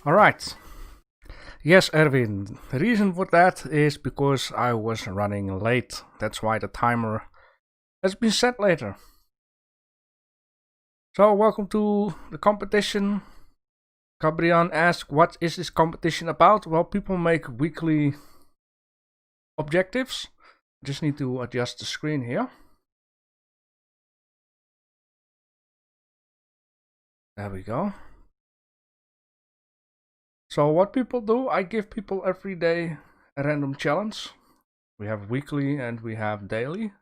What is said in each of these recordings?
Alright. Yes, Erwin, the reason for that is because I was running late. That's why the timer has been set later. So, welcome to the competition. Gabriel asked, what is this competition about? Well, people make weekly objectives. Just need to adjust the screen here. There we go. So what people do, I give people every day a random challenge. We have weekly and we have daily.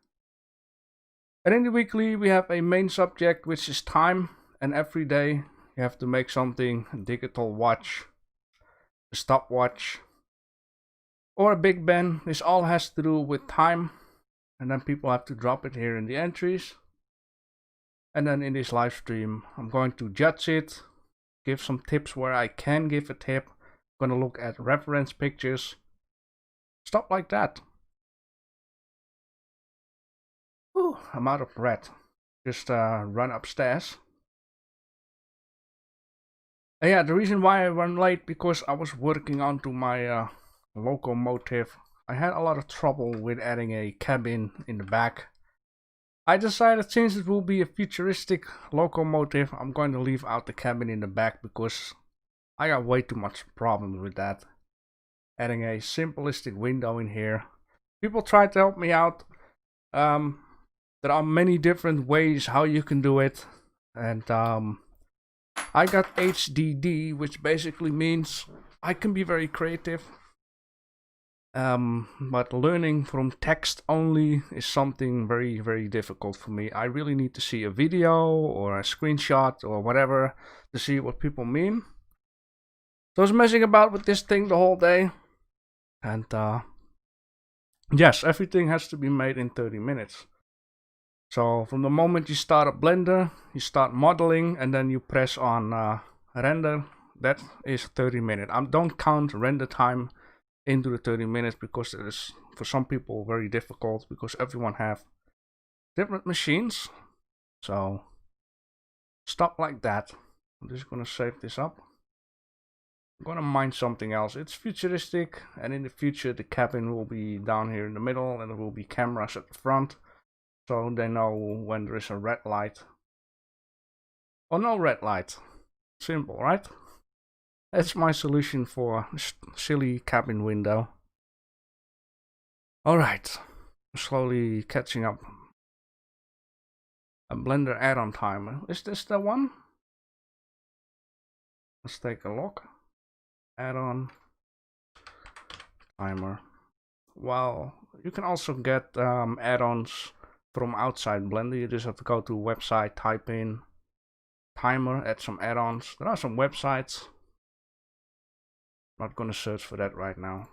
And in the weekly we have a main subject, which is time. And every day you have to make something, a digital watch, a stopwatch, or a Big Ben. This all has to do with time. And then people have to drop it here in the entries. And then in this live stream, I'm going to judge it, give some tips where I can give a tip. I'm gonna look at reference pictures, stuff like that. Ooh, I'm out of breath. Just run upstairs. And yeah, the reason why I run late, because I was working onto my locomotive. I had a lot of trouble with adding a cabin in the back. I decided, since it will be a futuristic locomotive, I'm going to leave out the cabin in the back because I got way too much problems with that. Adding a simplistic window in here. People try to help me out. There are many different ways how you can do it. And I got HDD, which basically means I can be very creative. But learning from text only is something very, very difficult for me. I really need to see a video or a screenshot or whatever to see what people mean. So I was messing about with this thing the whole day. And yes, everything has to be made in 30 minutes. So from the moment you start a Blender, you start modeling and then you press on render. That is 30 minutes. I don't count render time into the 30 minutes because it is for some people very difficult because everyone have different machines. So stuff like that. I'm just gonna save this up. I'm gonna mine something else. It's futuristic, and in the future the cabin will be down here in the middle and there will be cameras at the front, so they know when there is a red light or no red light. Simple, right? That's my solution for silly cabin window. Alright, slowly catching up. A Blender add-on timer. Is this the one? Let's take a look. Add-on timer. Well, you can also get add-ons from outside Blender. You just have to go to website, type in timer, add some add-ons. There are some websites. Not gonna search for that right now.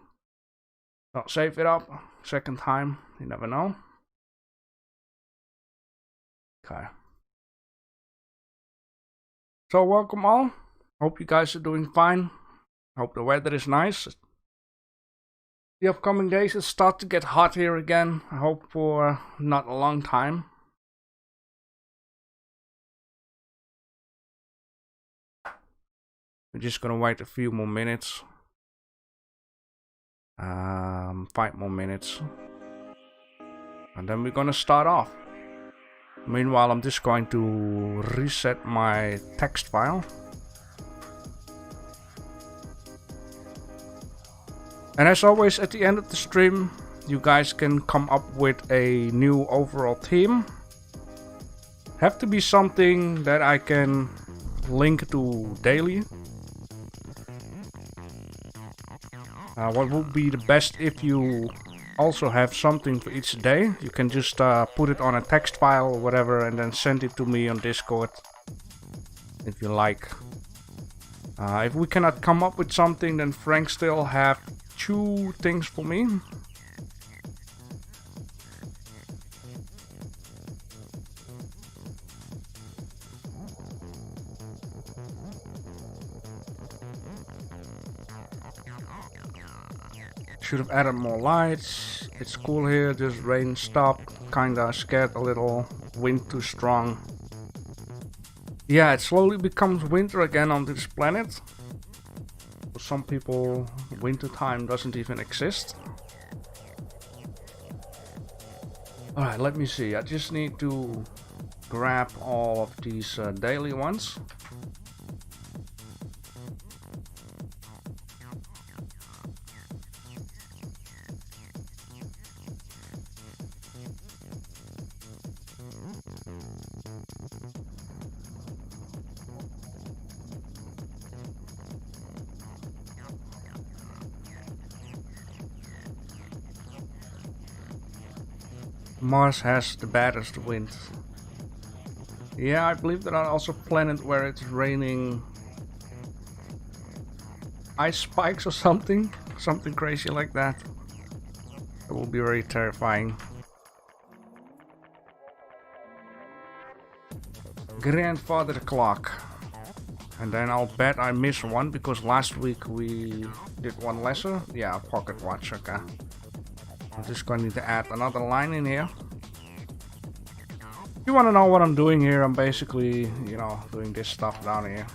So save it up. Second time, you never know. Okay. So welcome all. Hope you guys are doing fine. Hope the weather is nice. The upcoming days it starts to get hot here again. I hope for not a long time. We're just gonna wait a few more minutes. 5 more minutes. And then we're gonna start off. Meanwhile, I'm just going to reset my text file. And as always, at the end of the stream, you guys can come up with a new overall theme. Have to be something that I can link to daily. What would be the best if you also have something for each day. You can just put it on a text file or whatever and then send it to me on Discord if you like. If we cannot come up with something, then Frank still have 2 things for me. Should have added more lights. It's cool here, just rain stopped. Kinda scared a little. Wind too strong. Yeah, it slowly becomes winter again on this planet. For some people, winter time doesn't even exist. Alright, let me see. I just need to grab all of these daily ones. Mars has the baddest wind. Yeah, I believe there are also planets where it's raining ice spikes or something. Something crazy like that. It will be very terrifying. Grandfather clock. And then I'll bet I missed one because last week we did one lesser. Yeah, pocket watch, okay. I'm just going to need to add another line in here. If you want to know what I'm doing here, I'm basically, you know, doing this stuff down here.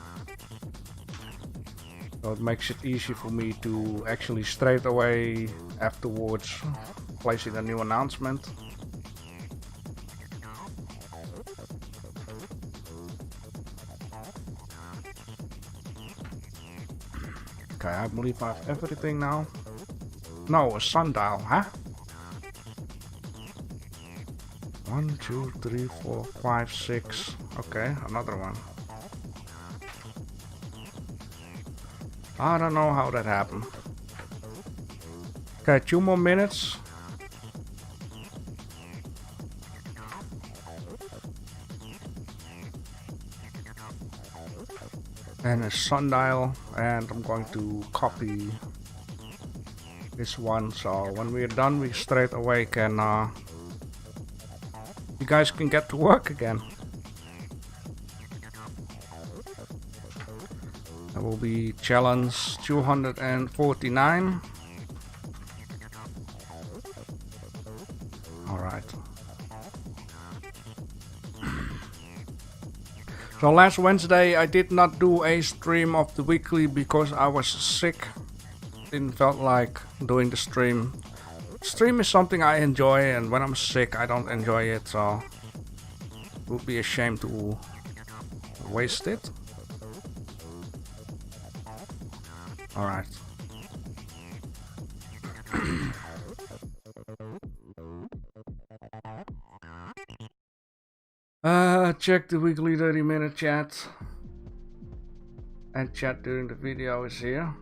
So it makes it easy for me to actually straight away afterwards placing a new announcement. Okay, I believe I have everything now. No, a sundial, huh? 1, 2, 3, 4, 5, 6. Okay, another one. I don't know how that happened. Okay, 2 more minutes. And a sundial, and I'm going to copy this one, so when we're done we straight away can you guys can get to work again. That will be challenge 249. Alright. So last Wednesday I did not do a stream of the weekly because I was sick. Didn't felt like doing the stream. Stream is something I enjoy, and when I'm sick I don't enjoy it, so it would be a shame to waste it. Alright. Check the weekly 30-minute chat. And chat during the video is here.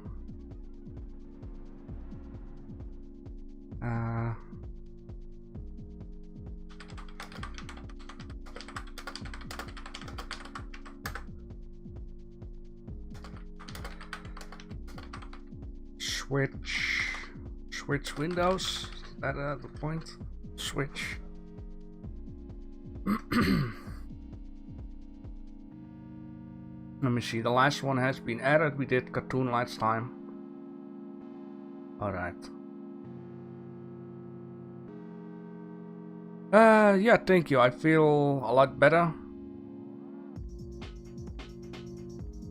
Switch windows. Is that the point? Switch. Let me see. The last one has been added. We did cartoon last time. All right. Yeah, thank you. I feel a lot better.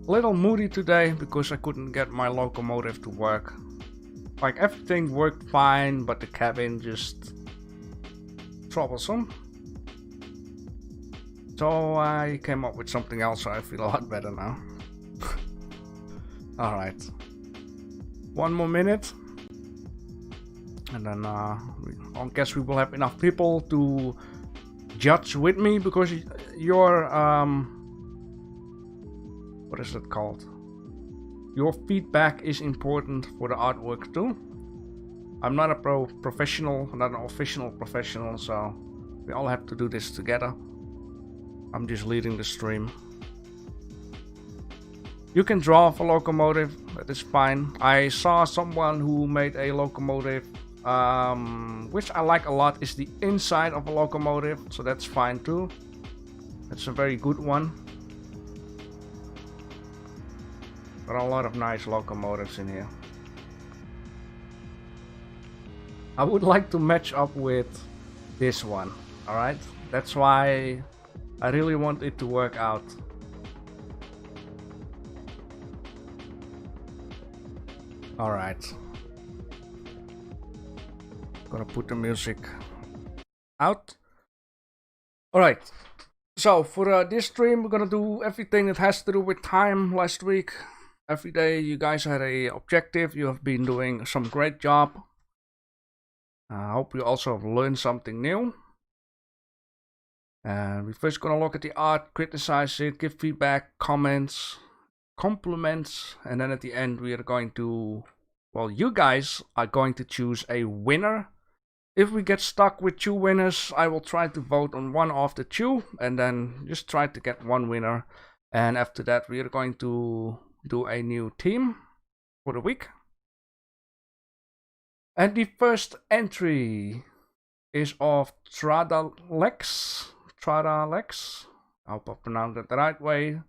A little moody today because I couldn't get my locomotive to work. Like, everything worked fine, but the cabin just troublesome. So I came up with something else, so I feel a lot better now. Alright. 1 more minute. And then I guess we will have enough people to judge with me, because your what is it called? Your feedback is important for the artwork too. I'm not a professional, not an official professional, so we all have to do this together. I'm just leading the stream. You can draw a locomotive, that is fine. I saw someone who made a locomotive, which I like a lot, is the inside of a locomotive, so that's fine too. That's a very good one. There are a lot of nice locomotives in here. I would like to match up with this one, alright? That's why I really want it to work out. Alright. Gonna put the music out. Alright. So for this stream, we're gonna do everything that has to do with time. Last week, every day you guys had a objective. You have been doing some great job. I hope you also have learned something new. We're first gonna look at the art, criticize it, give feedback, comments, compliments, and then at the end we are going to, well, you guys are going to choose a winner. If we get stuck with 2 winners, I will try to vote on one of the 2 and then just try to get 1 winner. And after that we are going to do a new team for the week. And the first entry is of Tradalex. I hope I pronounced it the right way.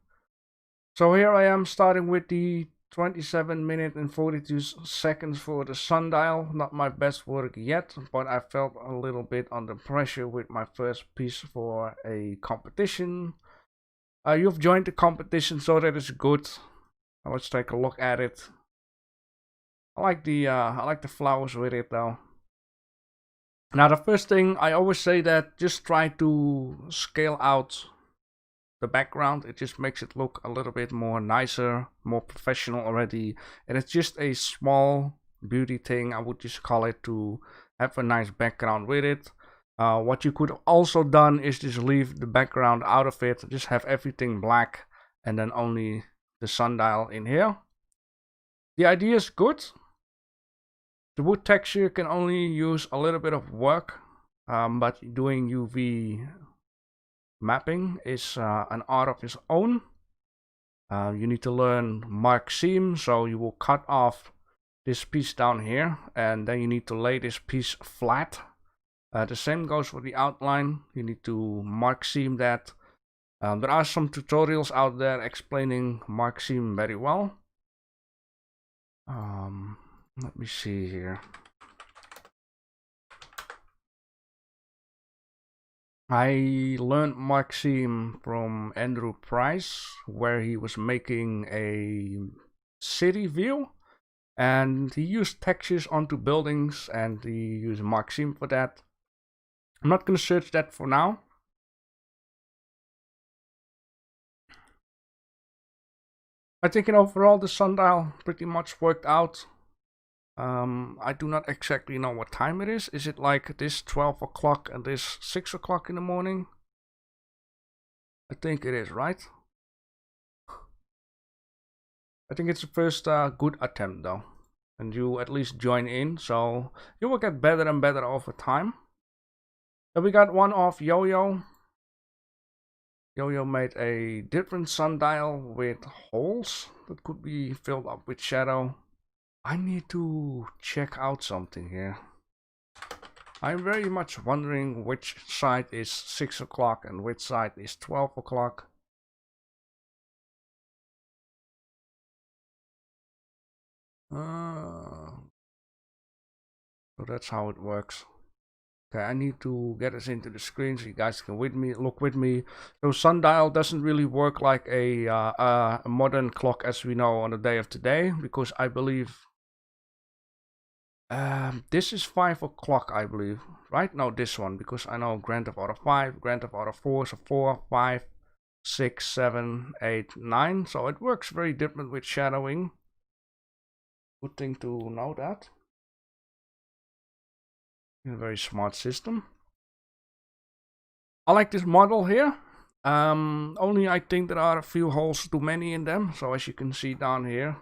So here I am starting with the 27 minutes and 42 seconds for the sundial. Not my best work yet, but I felt a little bit under pressure with my first piece for a competition. You've joined the competition, so that is good. Let's take a look at it. I like the flowers with it though. Now the first thing, I always say that just try to scale out the background. It just makes it look a little bit more nicer, more professional already. And it's just a small beauty thing, I would just call it, to have a nice background with it. What you could also done is just leave the background out of it, just have everything black and then only the sundial in here. The idea is good. The wood texture can only use a little bit of work, but doing UV mapping is an art of its own. You need to learn mark seam, so you will cut off this piece down here and then you need to lay this piece flat. The same goes for the outline. You need to mark seam that. There are some tutorials out there explaining mark seam very well. Let me see here. I learned mark seam from Andrew Price, where he was making a city view and he used textures onto buildings and he used mark seam for that. I'm not going to search that for now. I think overall the sundial pretty much worked out. I do not exactly know what time it is. Is it like this 12 o'clock and this 6 o'clock in the morning? I think it is, right? I think it's the first good attempt though. And you at least join in, so you will get better and better over time. Then we got one of Yo-Yo. Yo-Yo made a different sundial with holes that could be filled up with shadow. I need to check out something here. I'm very much wondering which side is 6 o'clock and which side is 12 o'clock. So that's how it works. Okay, I need to get us into the screen so you guys can look with me. So sundial doesn't really work like a modern clock as we know on the day of today, because I believe this is 5 o'clock, I believe, right? No, this one, because I know Grand Theft Auto 5, Grand Theft Auto 4, so 4, 5, 6, 7, 8, 9. So it works very different with shadowing. Good thing to know that. A very smart system. I like this model here. Only I think there are a few holes too many in them. So as you can see down here,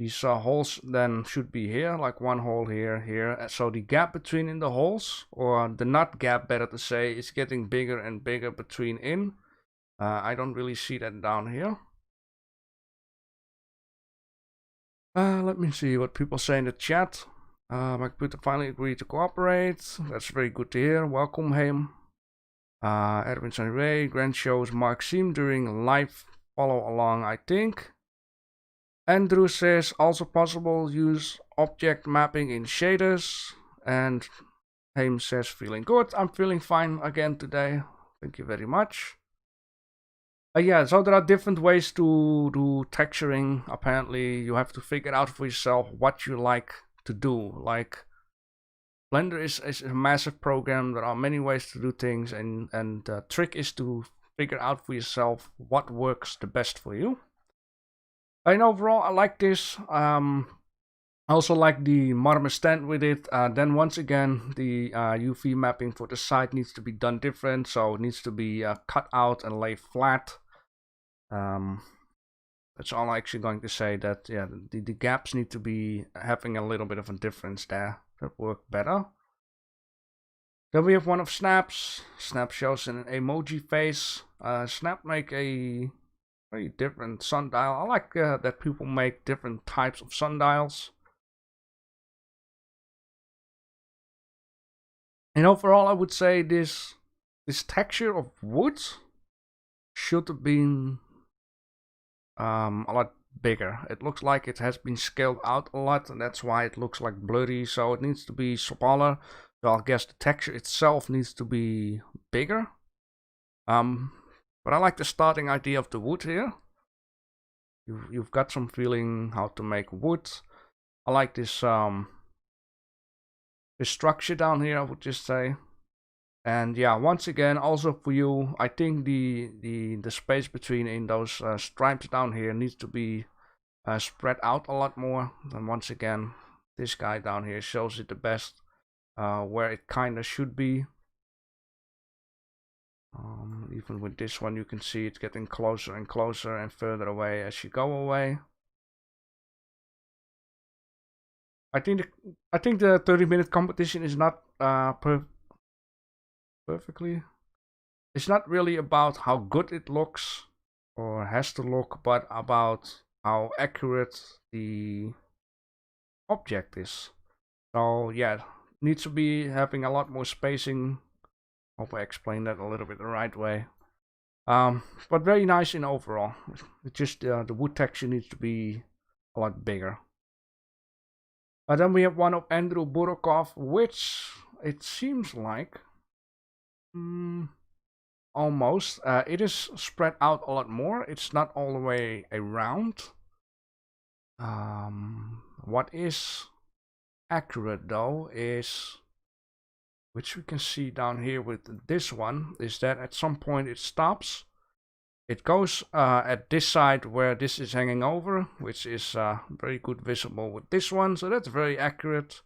These holes then should be here, like one hole here, here. So the gap between in the holes, or the nut gap, better to say, is getting bigger and bigger between in. I don't really see that down here. Let me see what people say in the chat. My computer finally agreed to cooperate. That's very good to hear. Welcome, Haim. Edwin Sanray, Grand shows Mark Seam during live follow along, I think. Andrew says also possible use object mapping in shaders. And Haim says feeling good. I'm feeling fine again today. Thank you very much. Yeah, so there are different ways to do texturing. Apparently, you have to figure out for yourself what you like to do. Like, Blender is a massive program. There are many ways to do things, and the trick is to figure out for yourself what works the best for you. And overall, I like this. I also like the Marmer stand with it. Then once again, the UV mapping for the side needs to be done different. So it needs to be cut out and lay flat. That's all I'm actually going to say. That yeah, the gaps need to be having a little bit of a difference there. That work better. Then we have one of Snap's. Snap shows an emoji face. Snap make a very different sundial. I like that people make different types of sundials. And overall, I would say this texture of wood should have been a lot bigger. It looks like it has been scaled out a lot, and that's why it looks like blurry. So it needs to be smaller. So I guess the texture itself needs to be bigger. But I like the starting idea of the wood here. You've got some feeling how to make wood. I like this this structure down here, I would just say. And yeah, once again, also for you, I think the space between in those stripes down here needs to be spread out a lot more. And once again, this guy down here shows it the best, where it kind of should be. Even with this one, you can see it getting closer and closer and further away as you go away. I think the 30-minute competition is not perfectly. It's not really about how good it looks or has to look, but about how accurate the object is. So yeah, needs to be having a lot more spacing. Hope I explained that a little bit the right way. But very nice in overall. It's just the wood texture needs to be a lot bigger. Then we have one of Andrew Burokov, which it seems like almost it is spread out a lot more. It's not all the way around. What is accurate though is, which we can see down here with this one, is that at some point it stops. It goes at this side where this is hanging over, which is very good visible with this one, so that's very accurate.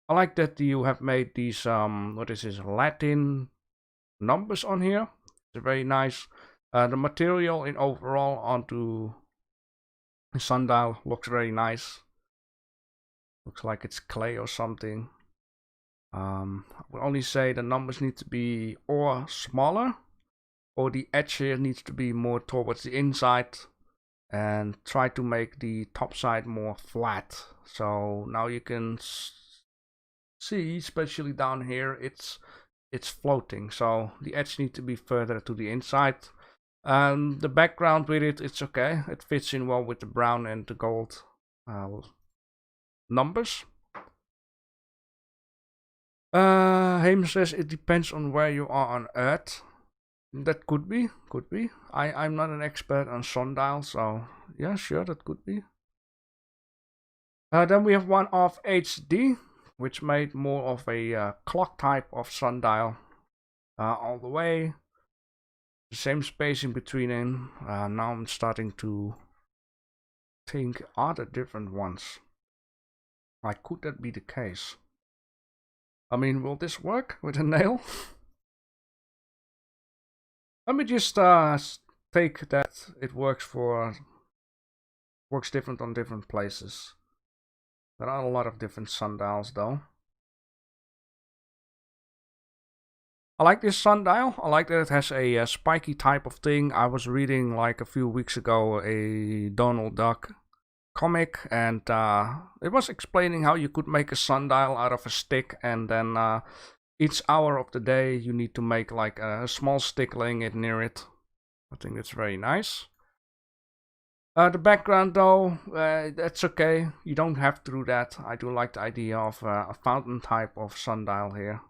I like that you have made these, what is this, Latin numbers on here. It's very nice. The material in overall onto the sundial looks very nice. Looks like it's clay or something. I would only say the numbers need to be or smaller, or the edge here needs to be more towards the inside, and try to make the top side more flat. So now you can see, especially down here, it's floating, so the edge needs to be further to the inside. The background with it's okay. It fits in well with the brown and the gold numbers. Haim says it depends on where you are on Earth. That could be. I'm not an expert on sundial, so yeah, sure, that could be. Then we have one of HD, which made more of a clock type of sundial all the way. The same space in between in. Now I'm starting to think, are there different ones? Like, could that be the case? I mean, will this work with a nail? Let me just take that it works different on different places. There are a lot of different sundials though. I like this sundial. I like that it has a spiky type of thing. I was reading like a few weeks ago a Donald Duck comic, and it was explaining how you could make a sundial out of a stick, and then each hour of the day you need to make like a small stick, laying it near it. I think it's very nice. The background though, that's okay. You don't have to do that. I do like the idea of a fountain type of sundial here.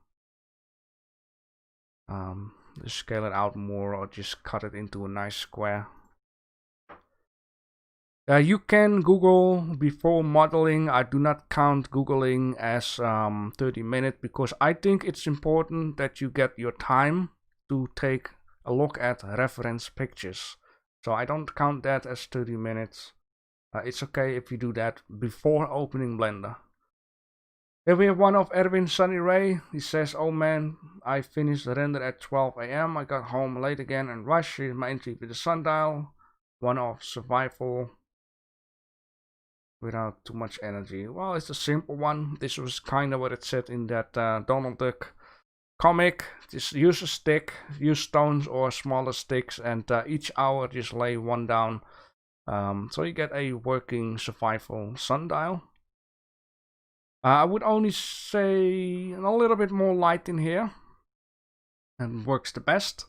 Just scale it out more or just cut it into a nice square. You can Google before modeling. I do not count Googling as 30 minutes because I think it's important that you get your time to take a look at reference pictures. So I don't count that as 30 minutes. It's okay if you do that before opening Blender. Here we have one of Erwin Sunny Ray. He says, "Oh man, I finished the render at 12 AM. I got home late again and rushed. Here's my entry with the sundial. One of survival without too much energy." Well, it's a simple one. This was kind of what it said in that Donald Duck comic. Just use a stick, use stones or smaller sticks, and each hour just lay one down. So you get a working survival sundial. I would only say a little bit more light in here, and works the best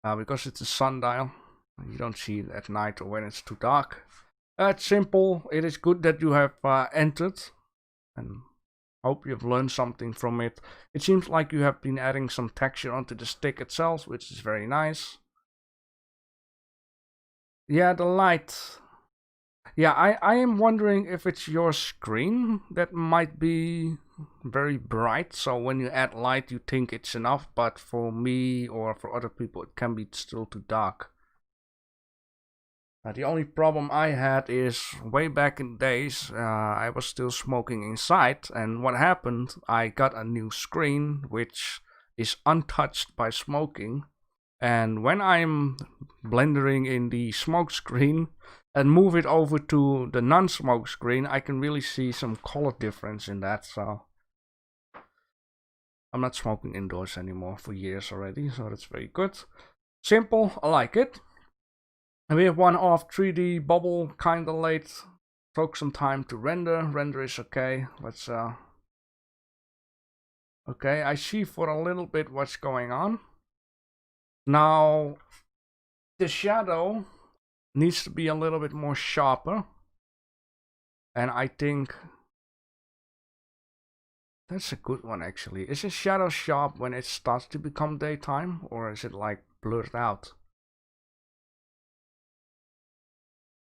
because it's a sundial. You don't see it at night or when it's too dark. It's simple. It is good that you have entered, and hope you've learned something from it. It seems like you have been adding some texture onto the stick itself, which is very nice. Yeah, the light. Yeah, I am wondering if it's your screen that might be very bright, so when you add light you think it's enough, but for me or for other people it can be still too dark. The only problem I had is way back in the days, I was still smoking inside, and what happened, I got a new screen which is untouched by smoking, and when I'm blendering in the smoke screen and move it over to the non-smoke screen, I can really see some color difference in that. So I'm not smoking indoors anymore for years already, so that's very good. Simple, I like it. And we have one off 3D bubble, kinda late. Took some time to render. Render is okay. Let's okay, I see for a little bit what's going on. Now the shadow needs to be a little bit more sharper, and I think that's a good one actually. Is the shadow sharp when it starts to become daytime, or is it like blurred out?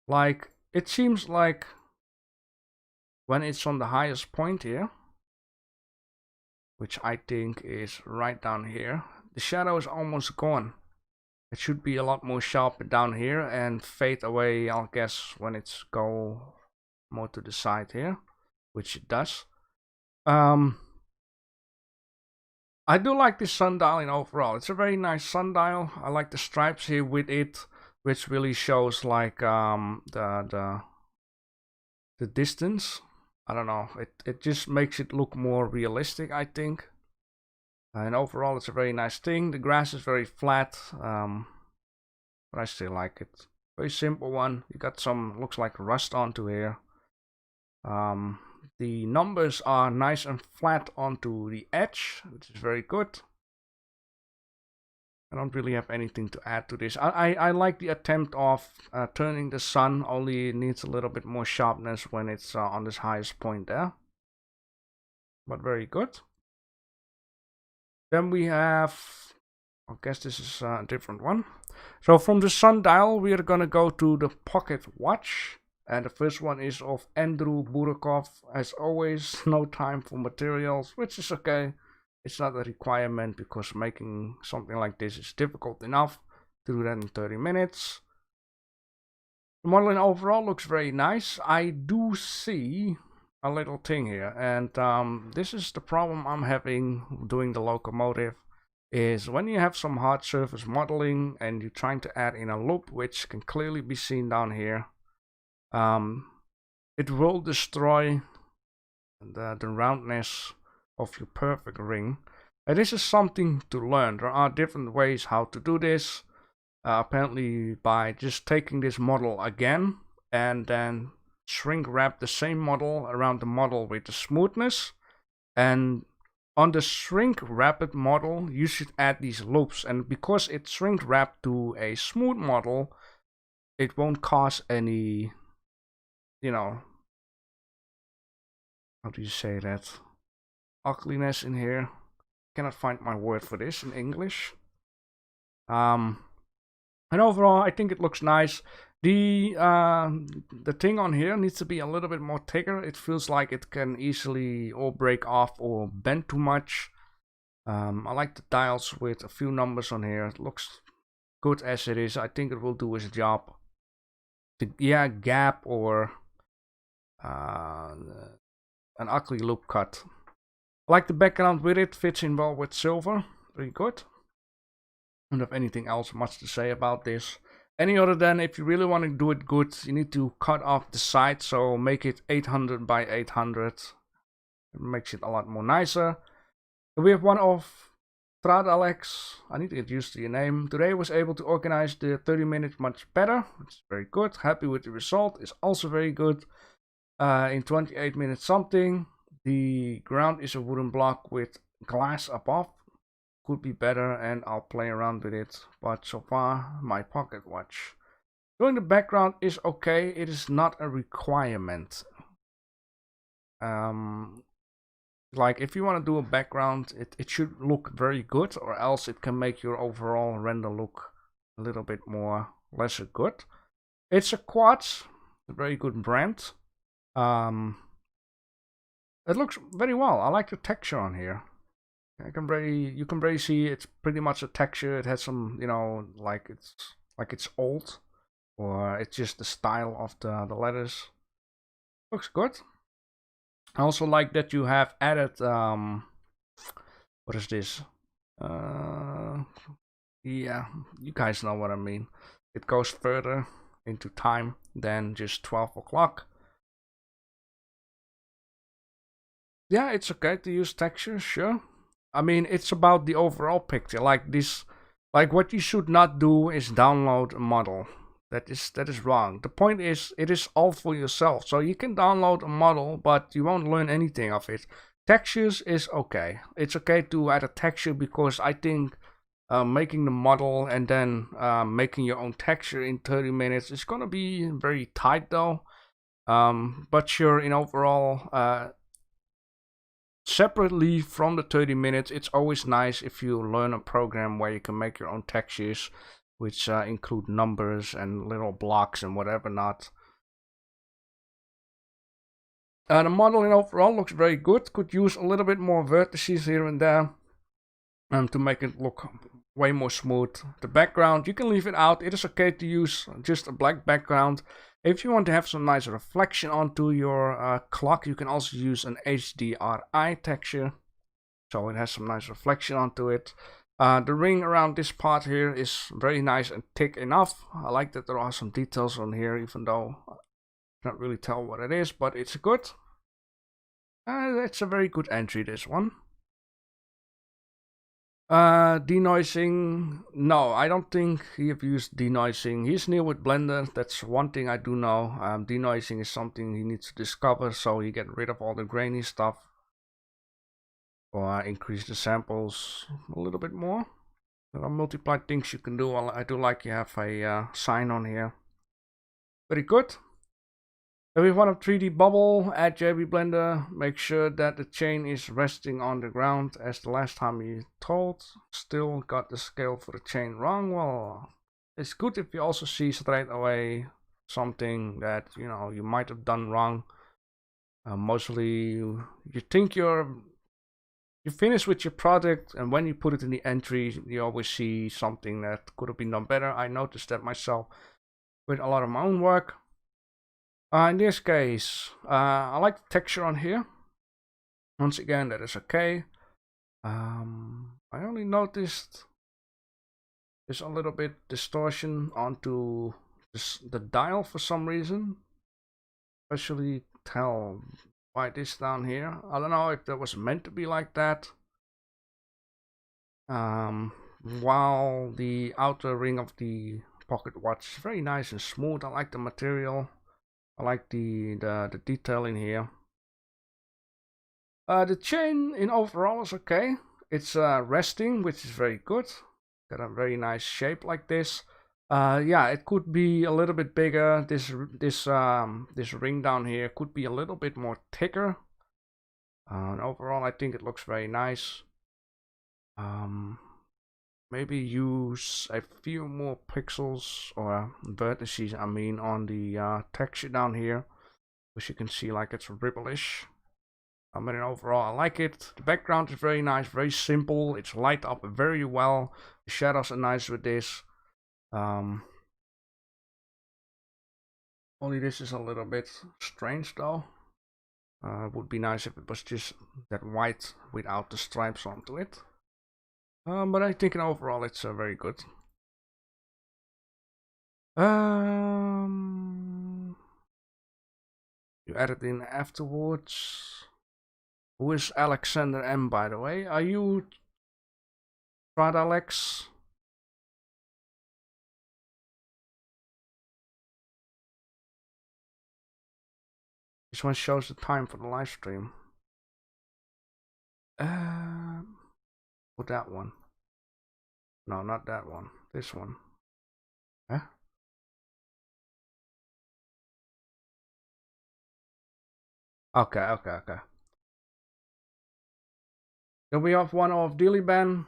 Like, it seems like when it's on the highest point here, which I think is right down here, the shadow is almost gone. It should be a lot more sharper down here and fade away, I'll guess, when it's go more to the side here, which it does. I do like this sundial in overall. It's a very nice sundial. I like the stripes here with it, which really shows like the distance. I don't know. It just makes it look more realistic, I think. And overall, it's a very nice thing. The grass is very flat, but I still like it. Very simple one. You got some, looks like rust onto here. The numbers are nice and flat onto the edge, which is very good. I don't really have anything to add to this. I like the attempt of turning the sun, only it needs a little bit more sharpness when it's on this highest point there. But very good. Then we have, I guess this is a different one. So from the sundial, we are gonna go to the pocket watch. And the first one is of Andrew Burikov. As always, no time for materials, which is okay. It's not a requirement because making something like this is difficult enough to do that in 30 minutes. The modeling overall looks very nice. I do see a little thing here, and this is the problem I'm having doing the locomotive, is when you have some hard surface modeling and you're trying to add in a loop, which can clearly be seen down here, it will destroy the roundness of your perfect ring. And this is something to learn. There are different ways how to do this. Apparently by just taking this model again and then shrink wrap the same model around the model with the smoothness, and on the shrink wrapped model you should add these loops, and because it's shrink wrapped to a smooth model, it won't cause any, you know, how do you say that, ugliness in here. Cannot find my word for this in English. And overall I think it looks nice. The thing on here needs to be a little bit more thicker. It feels like it can easily or break off or bend too much. I like the dials with a few numbers on here. It looks good as it is. I think it will do its job. Yeah, gap or an ugly loop cut. I like the background with it. Fits in well with silver. Very good. I don't have anything else much to say about this. Any other than if you really want to do it good, you need to cut off the side, so make it 800 by 800. It makes it a lot more nicer. We have one of Alex. I need to get used to your name. Today was able to organize the 30 minutes much better. It's very good. Happy with the result. It's also very good. In 28 minutes something. The ground is a wooden block with glass above. Could be better, and I'll play around with it, but so far my pocket watch. Doing the background is okay. It is not a requirement. Like if you want to do a background, it should look very good, or else it can make your overall render look a little bit more lesser good. It's a Quartz, a very good brand. It looks very well. I like the texture on here. You can really see it's pretty much a texture. It has some, you know, like it's old, or it's just the style of the letters. Looks good. I also like that you have added what is this? Yeah, you guys know what I mean. It goes further into time than just 12 o'clock. Yeah, it's okay to use texture, sure. I mean, it's about the overall picture. Like this, like what you should not do is download a model. That is wrong. The point is, it is all for yourself. So you can download a model, but you won't learn anything of it. Textures is okay. It's okay to add a texture, because I think making the model and then making your own texture in 30 minutes is gonna be very tight though. But sure, in overall, separately from the 30 minutes, it's always nice if you learn a program where you can make your own textures, which include numbers and little blocks and whatever not. The model in overall looks very good. Could use a little bit more vertices here and there to make it look way more smooth. The background, you can leave it out. It is okay to use just a black background. If you want to have some nice reflection onto your clock, you can also use an HDRI texture, so it has some nice reflection onto it. The ring around this part here is very nice and thick enough. I like that there are some details on here, even though I can't really tell what it is, but it's good. It's a very good entry, this one. Denoising, no, I don't think he have used denoising. He's new with Blender, that's one thing I do know. Denoising is something he needs to discover, so he get rid of all the grainy stuff, or increase the samples a little bit more. There are multiplied things you can do. I do like you have a sign on here. Very good. Then we want a 3D bubble at JB Blender. Make sure that the chain is resting on the ground, as the last time you told. Still got the scale for the chain wrong. Well, it's good if you also see straight away something that, you know, you might have done wrong. Mostly you think you're finished with your project, and when you put it in the entry, you always see something that could have been done better. I noticed that myself with a lot of my own work. In this case, I like the texture on here. Once again, that is okay. I only noticed there's a little bit distortion onto the dial for some reason. Especially tell Why this down here? I don't know if that was meant to be like that. While the outer ring of the pocket watch is very nice and smooth. I like the material. I like the detail in here. The chain in overall is okay. It's resting, which is very good. Got a very nice shape like this. Yeah, it could be a little bit bigger. This ring down here could be a little bit more thicker. And overall, I think it looks very nice. Maybe use a few more pixels or vertices, I mean, on the texture down here, which you can see like it's ribbleish. But overall, I like it. The background is very nice, very simple. It's light up very well. The shadows are nice with this. Only this is a little bit strange though. It would be nice if it was just that white without the stripes onto it. But I think overall it's very good. You added in afterwards. Who is Alexander M, by the way? Are you Tradalex? This one shows the time for the live stream. Oh, that one. No, not that one. This one. Huh? Okay. Then we have one of Diliban.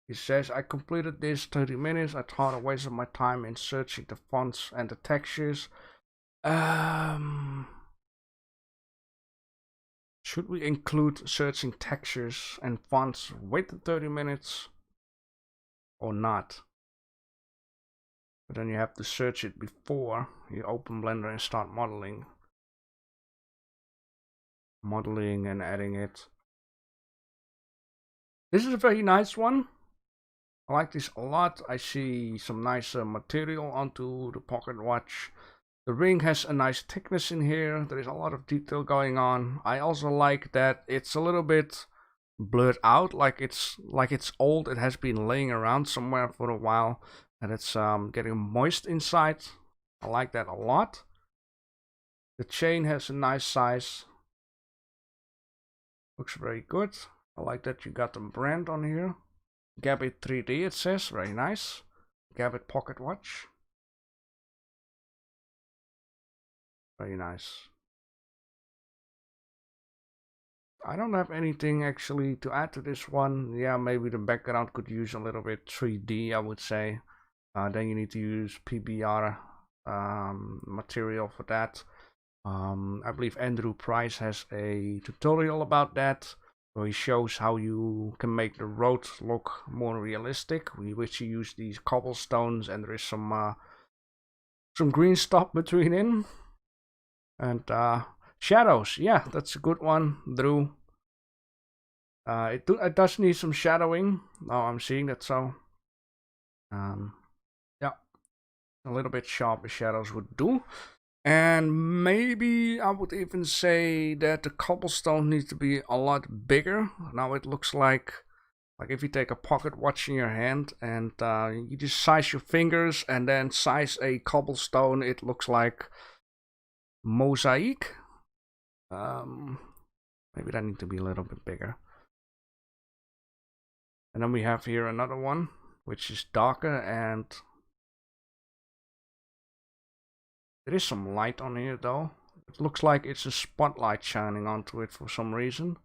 He says, I completed this 30 minutes. I thought I wasted my time in searching the fonts and the textures. Should we include searching textures and fonts with the 30 minutes or not? But then you have to search it before you open Blender and start modeling. Modeling and adding it. This is a very nice one. I like this a lot. I see some nice material onto the pocket watch. The ring has a nice thickness in here. There is a lot of detail going on. I also like that it's a little bit blurred out, like it's old. It has been laying around somewhere for a while, and it's getting moist inside. I like that a lot. The chain has a nice size. Looks very good. I like that you got the brand on here. Gabit 3D, it says. Very nice. Gabit pocket watch. Very nice. I don't have anything actually to add to this one. Yeah, maybe the background could use a little bit 3D, I would say. Then you need to use PBR material for that. I believe Andrew Price has a tutorial about that, where he shows how you can make the road look more realistic, which you use these cobblestones, and there is some green stuff between in. And shadows, yeah, that's a good one, Drew. It does need some shadowing. Now I'm seeing that, so yeah, a little bit sharper shadows would do. And maybe I would even say that the cobblestone needs to be a lot bigger. Now it looks like if you take a pocket watch in your hand and you just size your fingers and then size a cobblestone, it looks like mosaic. Maybe that needs to be a little bit bigger. And then we have here another one, which is darker, and there is some light on here though. It looks like it's a spotlight shining onto it for some reason.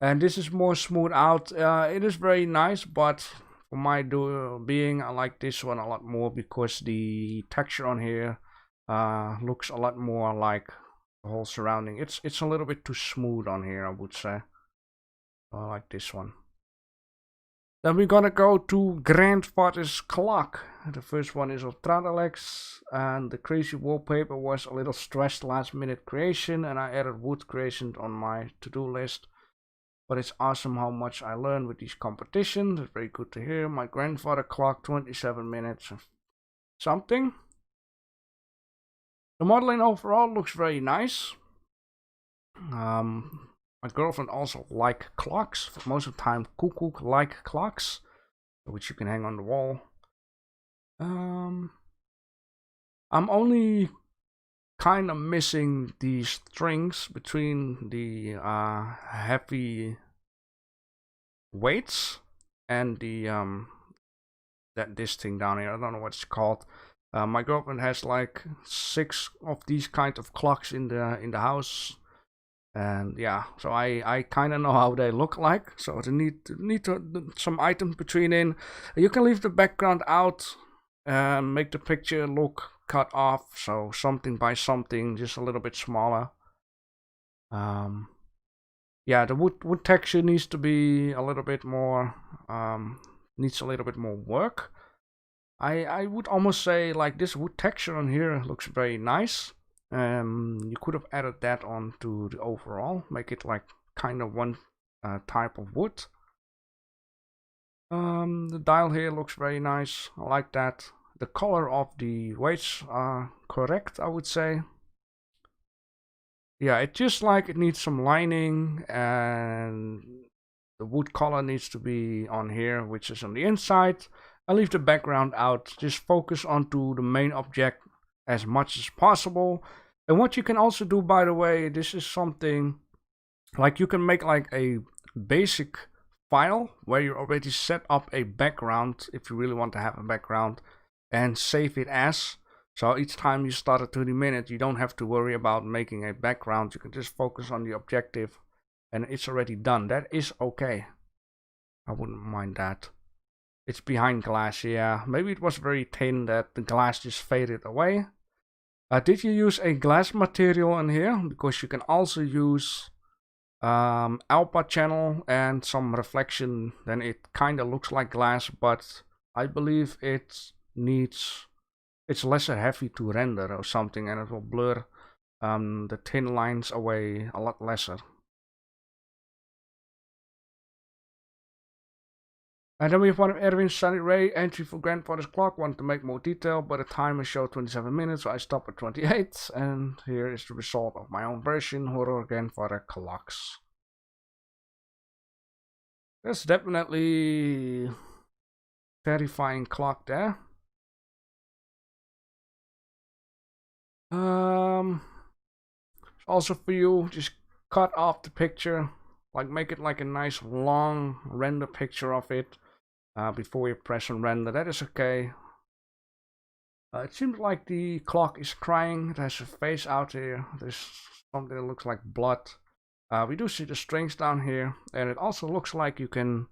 And this is more smooth out. It is very nice, but for my being, I like this one a lot more because the texture on here looks a lot more like the whole surrounding. It's a little bit too smooth on here, I would say. I like this one. Then we're gonna go to Grandfather's Clock. The first one is of Tradalex, and the crazy wallpaper was a little stressed last minute creation, and I added wood creation on my to-do list. But it's awesome how much I learned with these competitions. It's very good to hear. My grandfather clock, 27 minutes something. The modeling overall looks very nice. My girlfriend also like clocks. For most of the time, cuckoo like clocks, which you can hang on the wall. I'm only kind of missing the strings between the heavy weights and the this thing down here. I don't know what it's called. My girlfriend has like 6 of these kind of clocks in the house, and yeah, so I kind of know how they look like. So they need some items between in. You can leave the background out and make the picture look cut off, so something by something, just a little bit smaller. Yeah, the wood texture needs to be a little bit more, needs a little bit more work. I would almost say like this wood texture on here looks very nice. You could have added that on to the overall, make it like kind of one type of wood. The dial here looks very nice. I like that. The color of the weights are correct, I would say. Yeah, it just like it needs some lining, and the wood color needs to be on here, which is on the inside. I'll leave the background out. Just focus onto the main object as much as possible. And what you can also do, by the way, this is something like you can make like a basic file where you already set up a background if you really want to have a background, and save it as. So each time you start at 30 minutes, you don't have to worry about making a background. You can just focus on the objective and it's already done. That is okay. I wouldn't mind that. It's behind glass, yeah. Maybe it was very thin that the glass just faded away. Did you use a glass material in here? Because you can also use alpha channel and some reflection. Then it kind of looks like glass, but I believe it needs... it's less heavy to render or something, and it will blur the thin lines away a lot lesser. And then we have one of Erwin Sunny Ray, entry for grandfather's clock, wanted to make more detail, but the timer showed 27 minutes, so I stopped at 28, and here is the result of my own version, horror grandfather clocks. There's definitely terrifying clock there. Also for you, just cut off the picture, like make it like a nice long render picture of it before you press on render. That is okay. It seems like the clock is crying. It has a face out here. There's something that looks like blood. We do see the strings down here, and it also looks like you can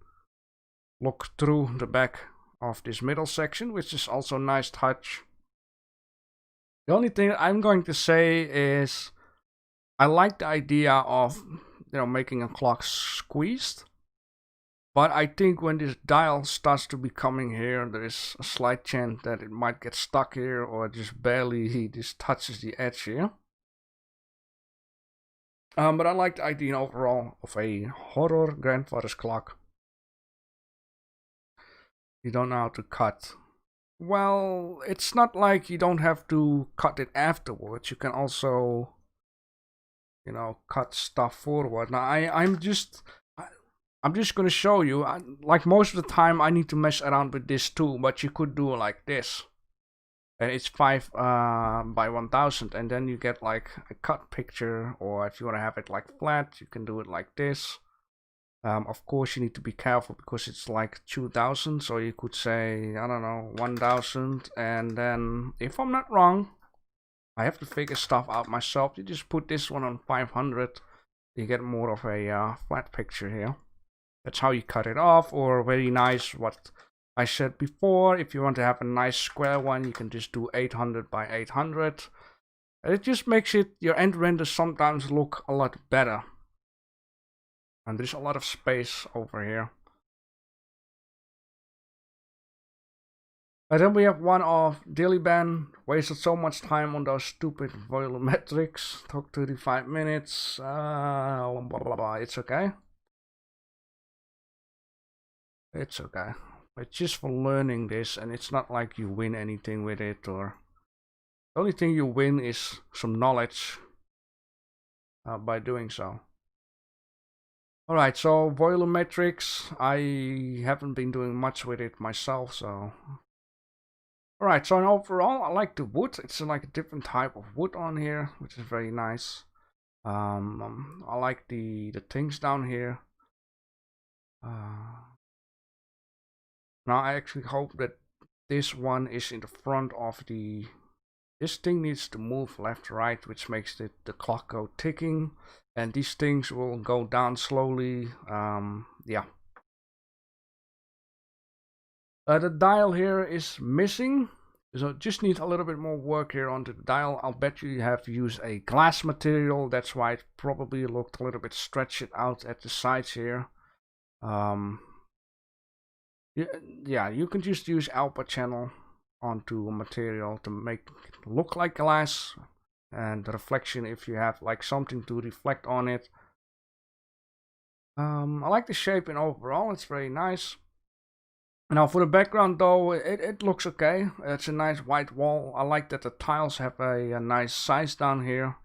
look through the back of this middle section, which is also a nice touch. The only thing I'm going to say is I like the idea of, making a clock squeezed. But I think when this dial starts to be coming here, there is a slight chance that it might get stuck here, or just barely just touches the edge here. But I like the idea overall of a horror grandfather's clock. You don't know how to cut. Well, it's not like you don't have to cut it afterwards. You can also, cut stuff forward. Now I'm just going to show you. Like most of the time, I need to mess around with this too. But you could do it like this. And it's 5 by 1000, and then you get like a cut picture. Or if you want to have it like flat, you can do it like this. Of course, you need to be careful because it's like 2000. So you could say, I don't know, 1000. And then, if I'm not wrong, I have to figure stuff out myself. You just put this one on 500. You get more of a flat picture here. That's how you cut it off. Or very nice, what I said before, if you want to have a nice square one, you can just do 800 by 800. And it just makes your end render sometimes look a lot better. And there's a lot of space over here. And then we have one of Diliban. Wasted so much time on those stupid volumetrics. Took 35 minutes. Blah, blah, blah. It's okay. It's okay. It's just for learning this, and it's not like you win anything with it, or the only thing you win is some knowledge. by doing so. Alright, so volumetrics, I haven't been doing much with it myself, so... Alright, so overall, I like the wood. It's like a different type of wood on here, which is very nice. I like the things down here. Now I actually hope that this one is in the front of the... This thing needs to move left right, which makes the clock go ticking. And these things will go down slowly. Yeah. The dial here is missing. So just need a little bit more work here on the dial. I'll bet you have used a glass material. That's why it probably looked a little bit stretched out at the sides here. Yeah, you can just use alpha channel onto a material to make it look like glass, and the reflection if you have like something to reflect on it. I like the shape and overall it's very nice. Now for the background though, it looks okay. It's a nice white wall. I like that the tiles have a nice size down here.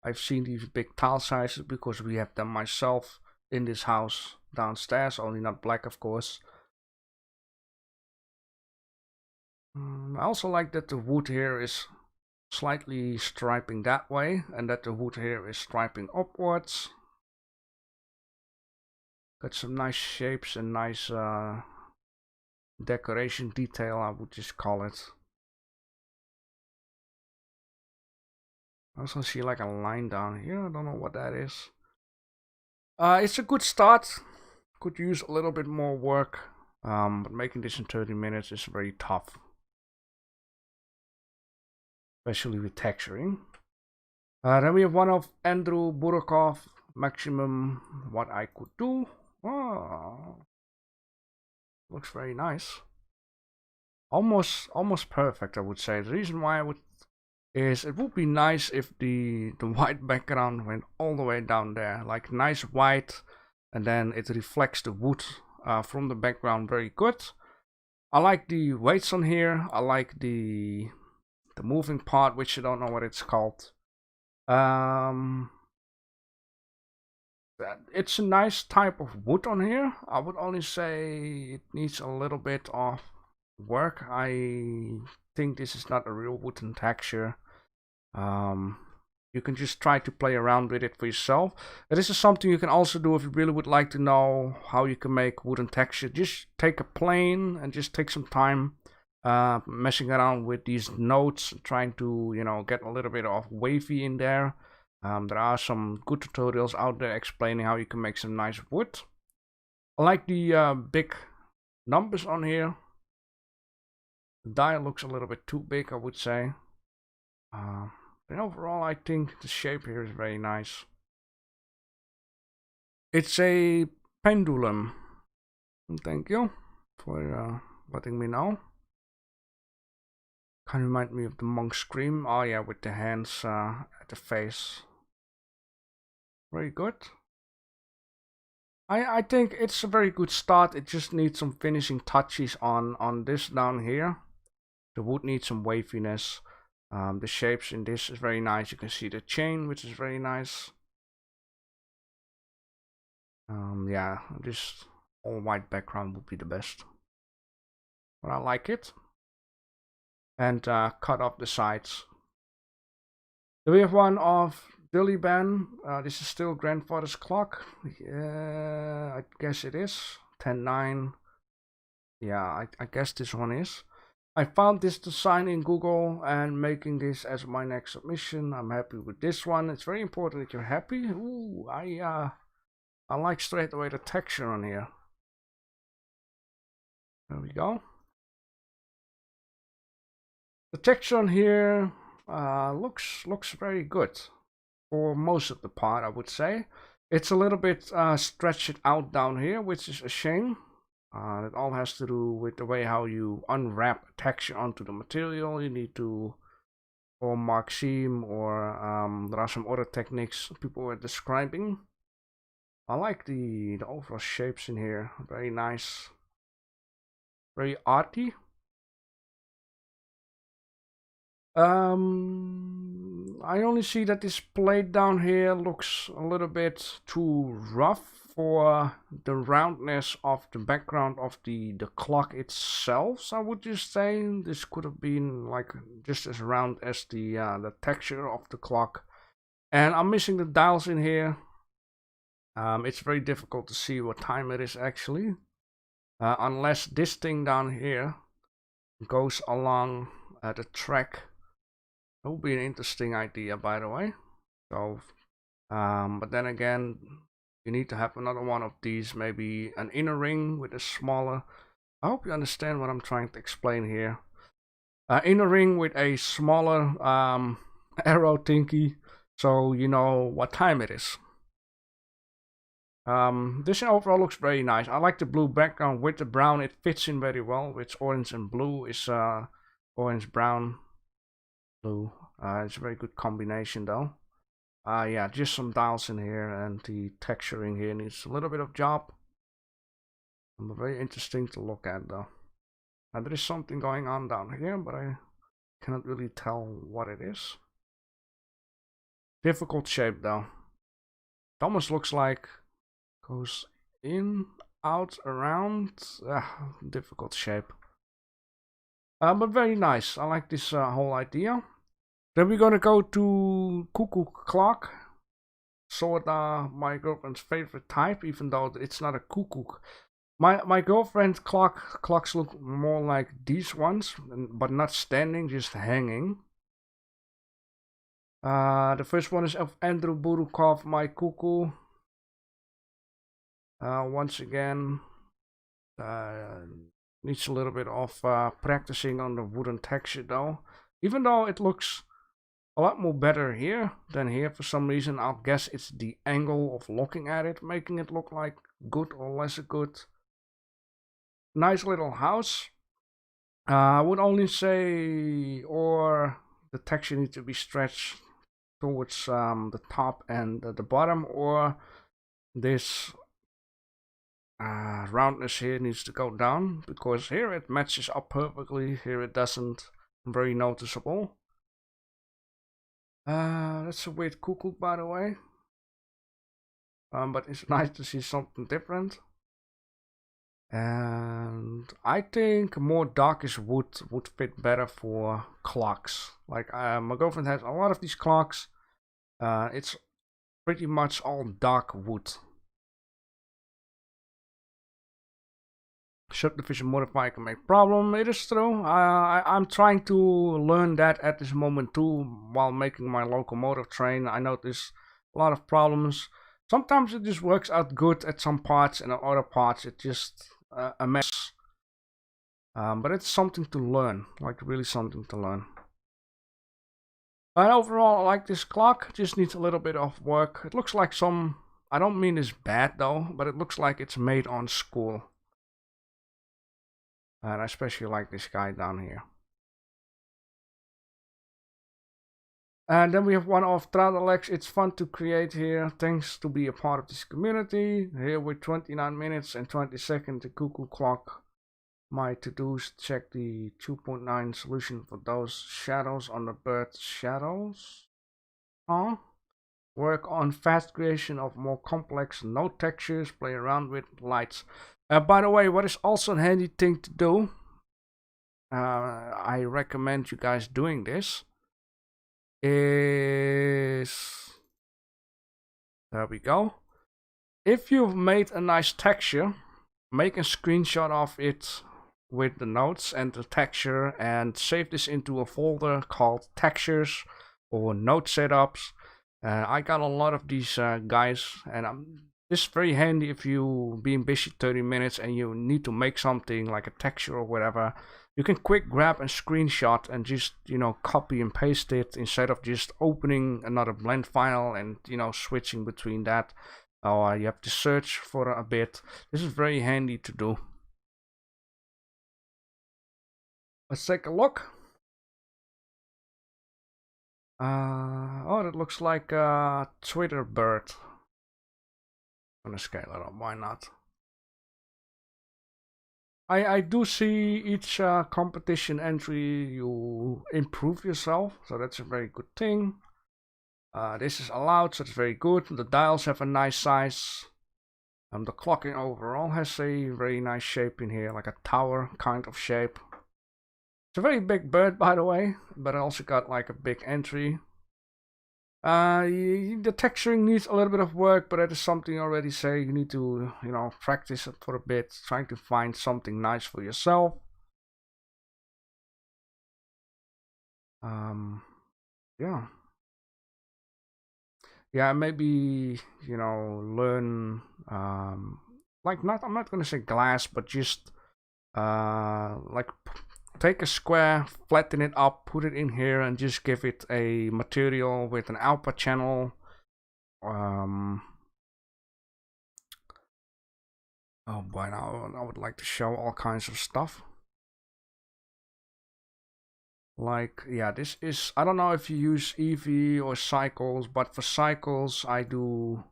I've seen these big tile sizes because we have them myself in this house downstairs, only not black of course. I also like that the wood here is slightly striping that way and that the wood here is striping upwards. Got some nice shapes and nice decoration detail, I would just call it. I also see like a line down here. I don't know what that is. It's a good start. Could use a little bit more work, but making this in 30 minutes is very tough, especially with texturing. Then we have one of Andrew Burakov, maximum what I could do. Oh, looks very nice. Almost perfect, I would say. The reason why I would is it would be nice if the white background went all the way down there, like nice white, and then it reflects the wood from the background very good. I like the weights on here. I like the moving part, which I don't know what it's called. It's a nice type of wood on here. I would only say it needs a little bit of work. I think this is not a real wooden texture. You can just try to play around with it for yourself. This is something you can also do if you really would like to know how you can make wooden texture. Just take a plane and just take some time messing around with these nodes, trying to, you know, get a little bit of wavy in there. There are some good tutorials out there explaining how you can make some nice wood. I like the big numbers on here. The dial looks a little bit too big, I would say. And overall, I think the shape here is very nice. It's a pendulum. Thank you for letting me know. Kind of remind me of the monk scream. Oh yeah, with the hands at the face. Very good. I think it's a very good start. It just needs some finishing touches on this down here. The wood needs some waviness. The shapes in this is very nice. You can see the chain, which is very nice. Yeah, just all white background would be the best. But I like it. And cut off the sides. Then we have one of Dilliban. This is still grandfather's clock. Yeah, I guess it is. 10.9. Yeah, I guess this one is. I found this design in Google and making this as my next submission. I'm happy with this one. It's very important that you're happy. Ooh, I like straight away the texture on here. There we go. The texture on here looks very good for most of the part, I would say. It's a little bit stretched out down here, which is a shame. It all has to do with the way how you unwrap texture onto the material. You need to form mark seam, or there are some other techniques people were describing. I like the overall shapes in here. Very nice. Very arty. I only see that this plate down here looks a little bit too rough for the roundness of the background of the clock itself. So I would just say this could have been like just as round as the texture of the clock. And I'm missing the dials in here. It's very difficult to see what time it is actually, unless this thing down here goes along the track. That would be an interesting idea, by the way. So, but then again, you need to have another one of these, maybe an inner ring with a smaller. I hope you understand what I'm trying to explain here. Inner ring with a smaller arrow thingy, so you know what time it is. This overall looks very nice. I like the blue background with the brown. It fits in very well. It's orange and blue. Is orange, brown, blue. It's a very good combination though. Yeah, just some dials in here, and the texturing here needs a little bit of job. Very interesting to look at though. And there is something going on down here, but I cannot really tell what it is. Difficult shape though. It almost looks like goes in, out, around. Difficult shape. But very nice. I like this whole idea. Then we're gonna go to cuckoo clock. Sort of my girlfriend's favorite type, even though it's not a cuckoo. My girlfriend's clocks look more like these ones, but not standing, just hanging. The first one is of Andrew Burukov, my cuckoo. Once again, needs a little bit of practicing on the wooden texture though. Even though it looks a lot more better here than here for some reason. I'll guess it's the angle of looking at it, making it look like good or less good. Nice little house. I would only say, or the texture needs to be stretched towards the top and the bottom, or this roundness here needs to go down, because here it matches up perfectly, here it doesn't. Very noticeable. That's a weird cuckoo, by the way. But it's nice to see something different. And I think more darkish wood would fit better for clocks. Like my girlfriend has a lot of these clocks. It's pretty much all dark wood. Subdivision modifier can make problem. It is true. I'm trying to learn that at this moment too, while making my locomotive train. I notice a lot of problems. Sometimes it just works out good at some parts, and at other parts it's just a mess. But it's something to learn, like really something to learn. But overall, I like this clock. Just needs a little bit of work. It looks like some. I don't mean it's bad though, but it looks like it's made on school. And I especially like this guy down here. And then we have one of Tradalex. It's fun to create here. Thanks to be a part of this community. Here with 29 minutes and 20 seconds, the cuckoo clock. My to-dos, check the 2.9 solution for those shadows on the bird's shadows. Work on fast creation of more complex node textures. Play around with lights. By the way, what is also a handy thing to do, I recommend you guys doing this, is, there we go. If you've made a nice texture, make a screenshot of it with the nodes and the texture and save this into a folder called textures or node setups. I got a lot of these guys, and this is very handy if you being busy 30 minutes and you need to make something like a texture or whatever. You can quick grab and screenshot and just, you know, copy and paste it instead of just opening another blend file and, you know, switching between that. Or you have to search for a bit. This is very handy to do. Let's take a look. Oh, that looks like a Twitter bird. I'm gonna scale it up, why not? I do see each competition entry you improve yourself, so that's a very good thing. This is allowed, so it's very good. The dials have a nice size. The clocking overall has a very nice shape in here, like a tower kind of shape. It's a very big bird, by the way, but it also got like a big entry. The texturing needs a little bit of work, but that is something I already say. You need to, practice it for a bit, trying to find something nice for yourself. Yeah. Yeah, maybe, learn, like I'm not gonna say glass, but just, like take a square, flatten it up, put it in here, and just give it a material with an alpha channel. Oh boy, now I would like to show all kinds of stuff. Like, yeah, this is, I don't know if you use EV or cycles, but for cycles I do,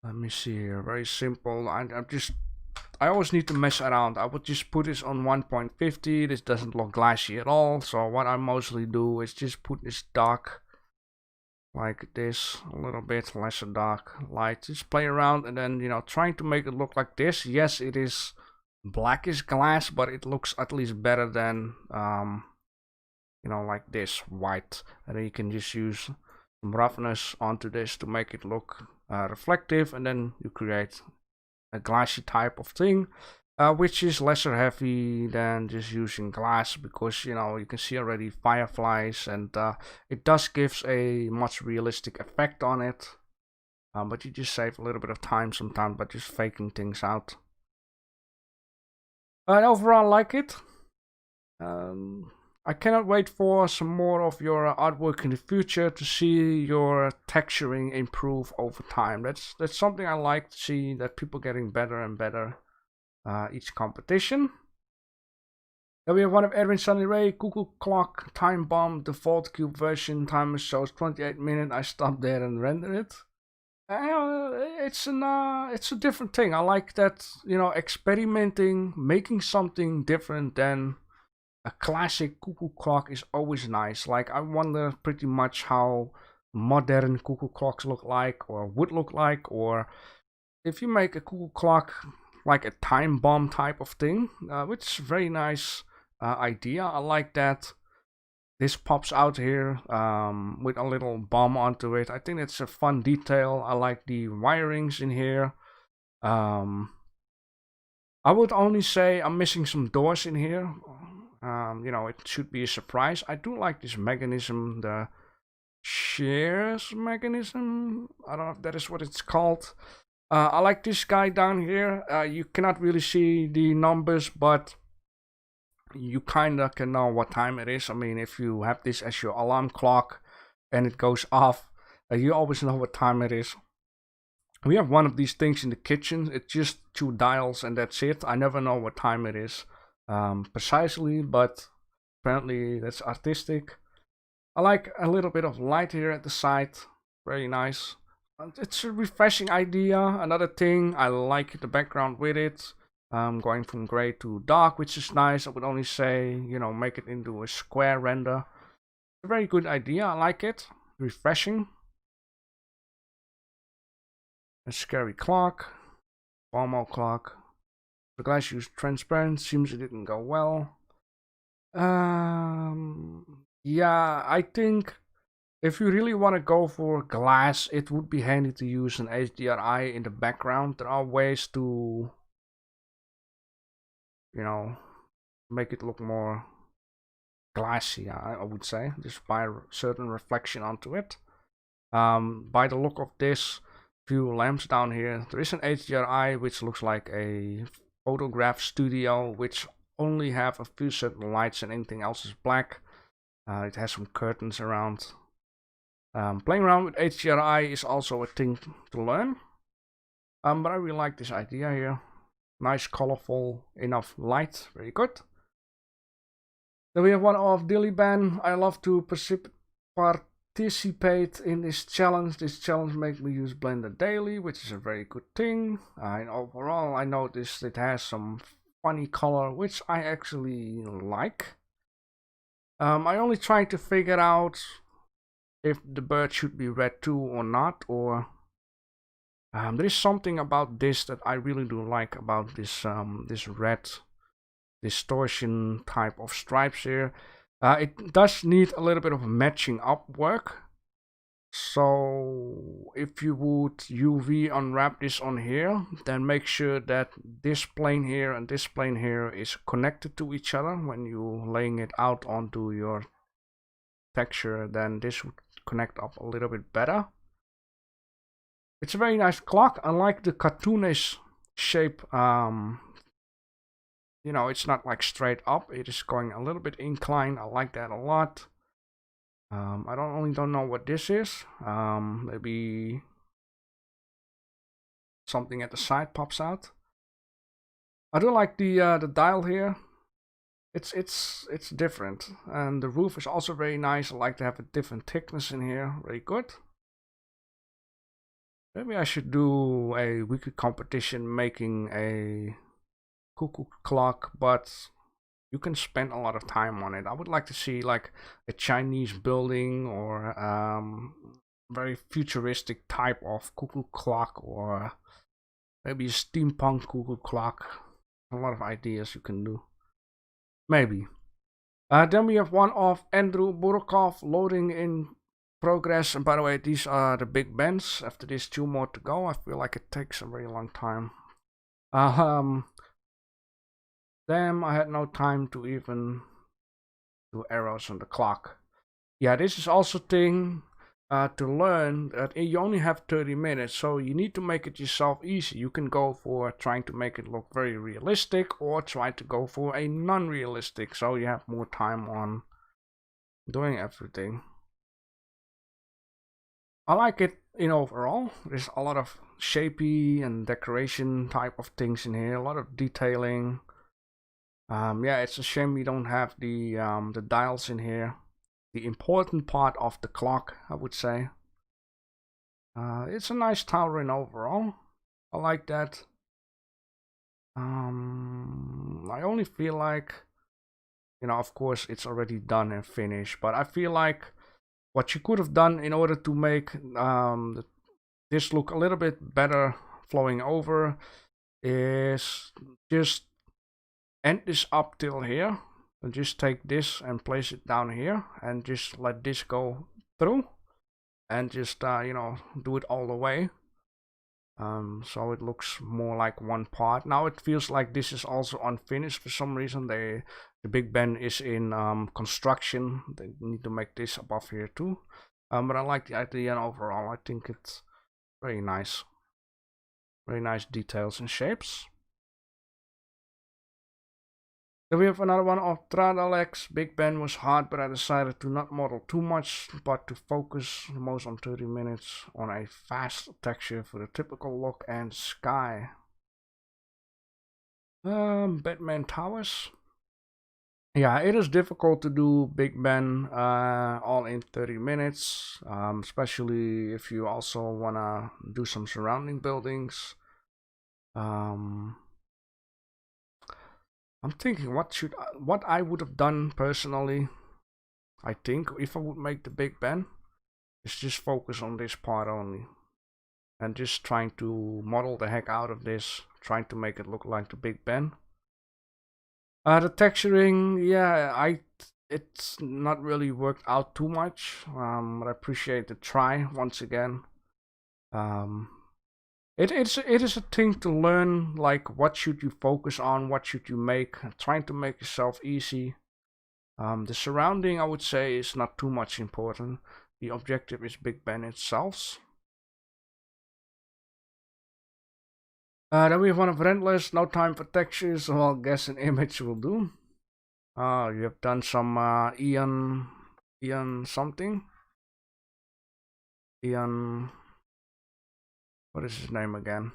let me see here, very simple. I always need to mess around. I would just put this on 1.50. This doesn't look glassy at all. So what I mostly do is just put this dark like this, a little bit lesser dark light. Just play around and then, trying to make it look like this. Yes, it is blackish glass, but it looks at least better than, like this white. And then you can just use some roughness onto this to make it look reflective, and then you create a glassy type of thing, which is lesser heavy than just using glass, because you can see already fireflies, and it does gives a much realistic effect on it, but you just save a little bit of time sometimes by just faking things out. I overall like it. I cannot wait for some more of your artwork in the future to see your texturing improve over time. That's something I like to see, that people getting better and better each competition. Then we have one of Edwin Sunny Ray, Google Clock, Time Bomb, default cube version, timer shows 28 minutes. I stopped there and rendered it. It's a different thing. I like that, experimenting, making something different than a classic cuckoo clock is always nice. Like, I wonder pretty much how modern cuckoo clocks look like, or would look like, or if you make a cuckoo clock like a time bomb type of thing, which is a very nice idea. I like that this pops out here with a little bomb onto it. I think it's a fun detail. I like the wirings in here. I would only say I'm missing some doors in here. It should be a surprise. I do like this mechanism, the shares mechanism. I don't know if that is what it's called. I like this guy down here. You cannot really see the numbers, but you kinda can know what time it is. I mean, if you have this as your alarm clock and it goes off, you always know what time it is. We have one of these things in the kitchen. It's just 2 dials and that's it. I never know what time it is precisely, but apparently that's artistic. I like a little bit of light here at the side. Very nice. It's a refreshing idea. Another thing, I like the background with it. Going from gray to dark, which is nice. I would only say, make it into a square render. A very good idea. I like it. Refreshing. A scary clock. Formal clock. The glass used transparent. Seems it didn't go well. Yeah, I think if you really want to go for glass, it would be handy to use an HDRI in the background. There are ways to, make it look more glassy, I would say, just by a certain reflection onto it. By the look of this few lamps down here, there is an HDRI which looks like a photograph studio, which only have a few certain lights and anything else is black. It has some curtains around. Playing around with HDRI is also a thing to learn. But I really like this idea here. Nice, colorful, enough light. Very good. Then we have one of Dillyban. I love to participate in this challenge. This challenge makes me use Blender daily, which is a very good thing. And overall, I noticed it has some funny color, which I actually like. I only try to figure out if the bird should be red too or not, or there is something about this that I really do like about this this red distortion type of stripes here. It does need a little bit of matching up work. So if you would UV unwrap this on here, then make sure that this plane here and this plane here is connected to each other when you laying it out onto your texture. Then this would connect up a little bit better. It's a very nice clock. I like the cartoonish shape. You know, it's not like straight up. It is going a little bit inclined. I like that a lot. I don't know what this is. Maybe something at the side pops out. I do like the dial here. It's different, and the roof is also very nice. I like to have a different thickness in here. Very good. Maybe I should do a weekly competition making a cuckoo clock, but you can spend a lot of time on it. I would like to see like a Chinese building or very futuristic type of cuckoo clock, or maybe a steampunk cuckoo clock. A lot of ideas you can do. Maybe. Then we have one of Andrew Burkov loading in progress. And by the way, these are the Big Bens. After this, 2 more to go. I feel like it takes a very long time. Damn, I had no time to even do arrows on the clock. Yeah, this is also thing to learn that you only have 30 minutes, so you need to make it yourself easy. You can go for trying to make it look very realistic, or try to go for a non-realistic, so you have more time on doing everything. I like it in overall. There's a lot of shapy and decoration type of things in here, a lot of detailing. Yeah, it's a shame we don't have the dials in here. The important part of the clock, I would say. It's a nice tower in overall. I like that. I only feel like, you know, of course it's already done and finished, but I feel like what you could have done in order to make this look a little bit better flowing over is just end this up till here, and just take this and place it down here, and just let this go through, and just you know, do it all the way, so it looks more like one part. Now it feels like this is also unfinished for some reason. The Big Ben is in construction. They need to make this above here too, but I like the idea, and overall I think it's very nice details and shapes. Then we have another one of Tradalex. Big Ben was hard, but I decided to not model too much, but to focus the most on 30 minutes on a fast texture for the typical look and sky. Batman Towers. Yeah, it is difficult to do Big Ben all in 30 minutes, especially if you also wanna do some surrounding buildings. I'm thinking what I would have done personally. I think if I would make the Big Ben, is just focus on this part only, and just trying to model the heck out of this, trying to make it look like the Big Ben. The texturing, yeah, it's not really worked out too much, but I appreciate the try once again. It is a thing to learn, like what should you focus on, what should you make, trying to make yourself easy. The surrounding, I would say, is not too much important. The objective is Big Ben itself. Then we have one of Rentless, no time for textures, so I'll guess an image will do. You have done some Ian something. Ian, what is his name again?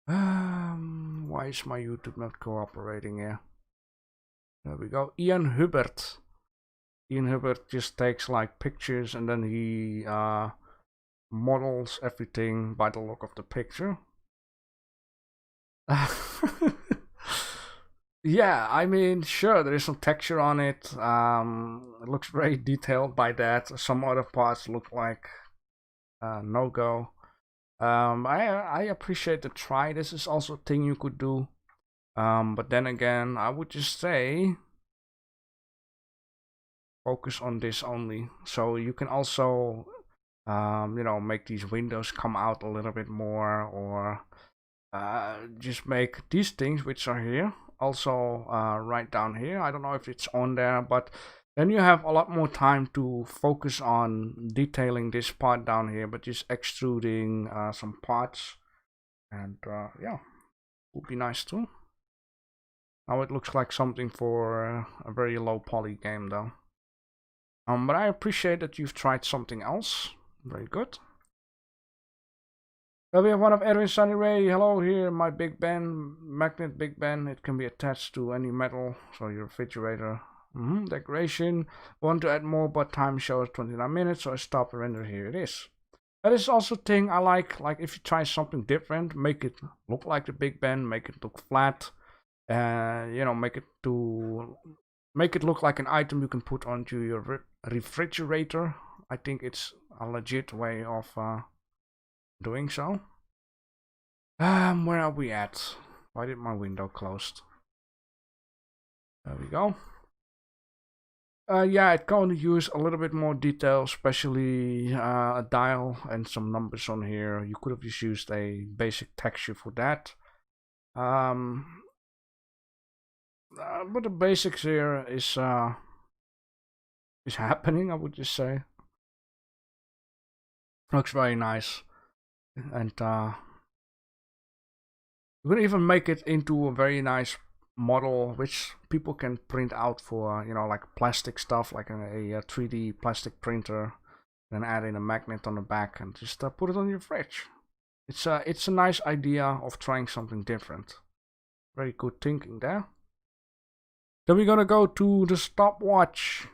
Why is my YouTube not cooperating here? There we go. Ian Hubbard. Ian Hubbard just takes like pictures, and then he models everything by the look of the picture. Yeah, I mean, sure, there is some texture on it. It looks very detailed by that. Some other parts look like no go. I appreciate the try. This is also a thing you could do. But then again, I would just say focus on this only. So you can also, you know, make these windows come out a little bit more, or just make these things which are here also right down here. I don't know if it's on there, but then you have a lot more time to focus on detailing this part down here, but just extruding some parts, and yeah, would be nice too. Now it looks like something for a very low poly game though. But I appreciate that you've tried something else. Very good. We have one of Edwin Sunny Ray. Hello here, my Big Ben, magnet Big Ben. It can be attached to any metal, so your refrigerator. Decoration. Want to add more, but time shows 29 minutes, so I stop the render. Here it is. That is also a thing I like if you try something different, make it look like the Big Ben, make it look flat, you know, make it look like an item you can put onto your refrigerator. I think it's a legit way of doing so. Where are we at? Why did my window closed? There we go. Yeah, it can use a little bit more detail, especially a dial and some numbers on here. You could have just used a basic texture for that. But the basics here is happening, I would just say. Looks very nice, and you can even make it into a very nice model which people can print out for, you know, like plastic stuff, like a 3D plastic printer, and add in a magnet on the back and just put it on your fridge. It's a nice idea of trying something different. Very good thinking there. Then we're gonna go to the stopwatch.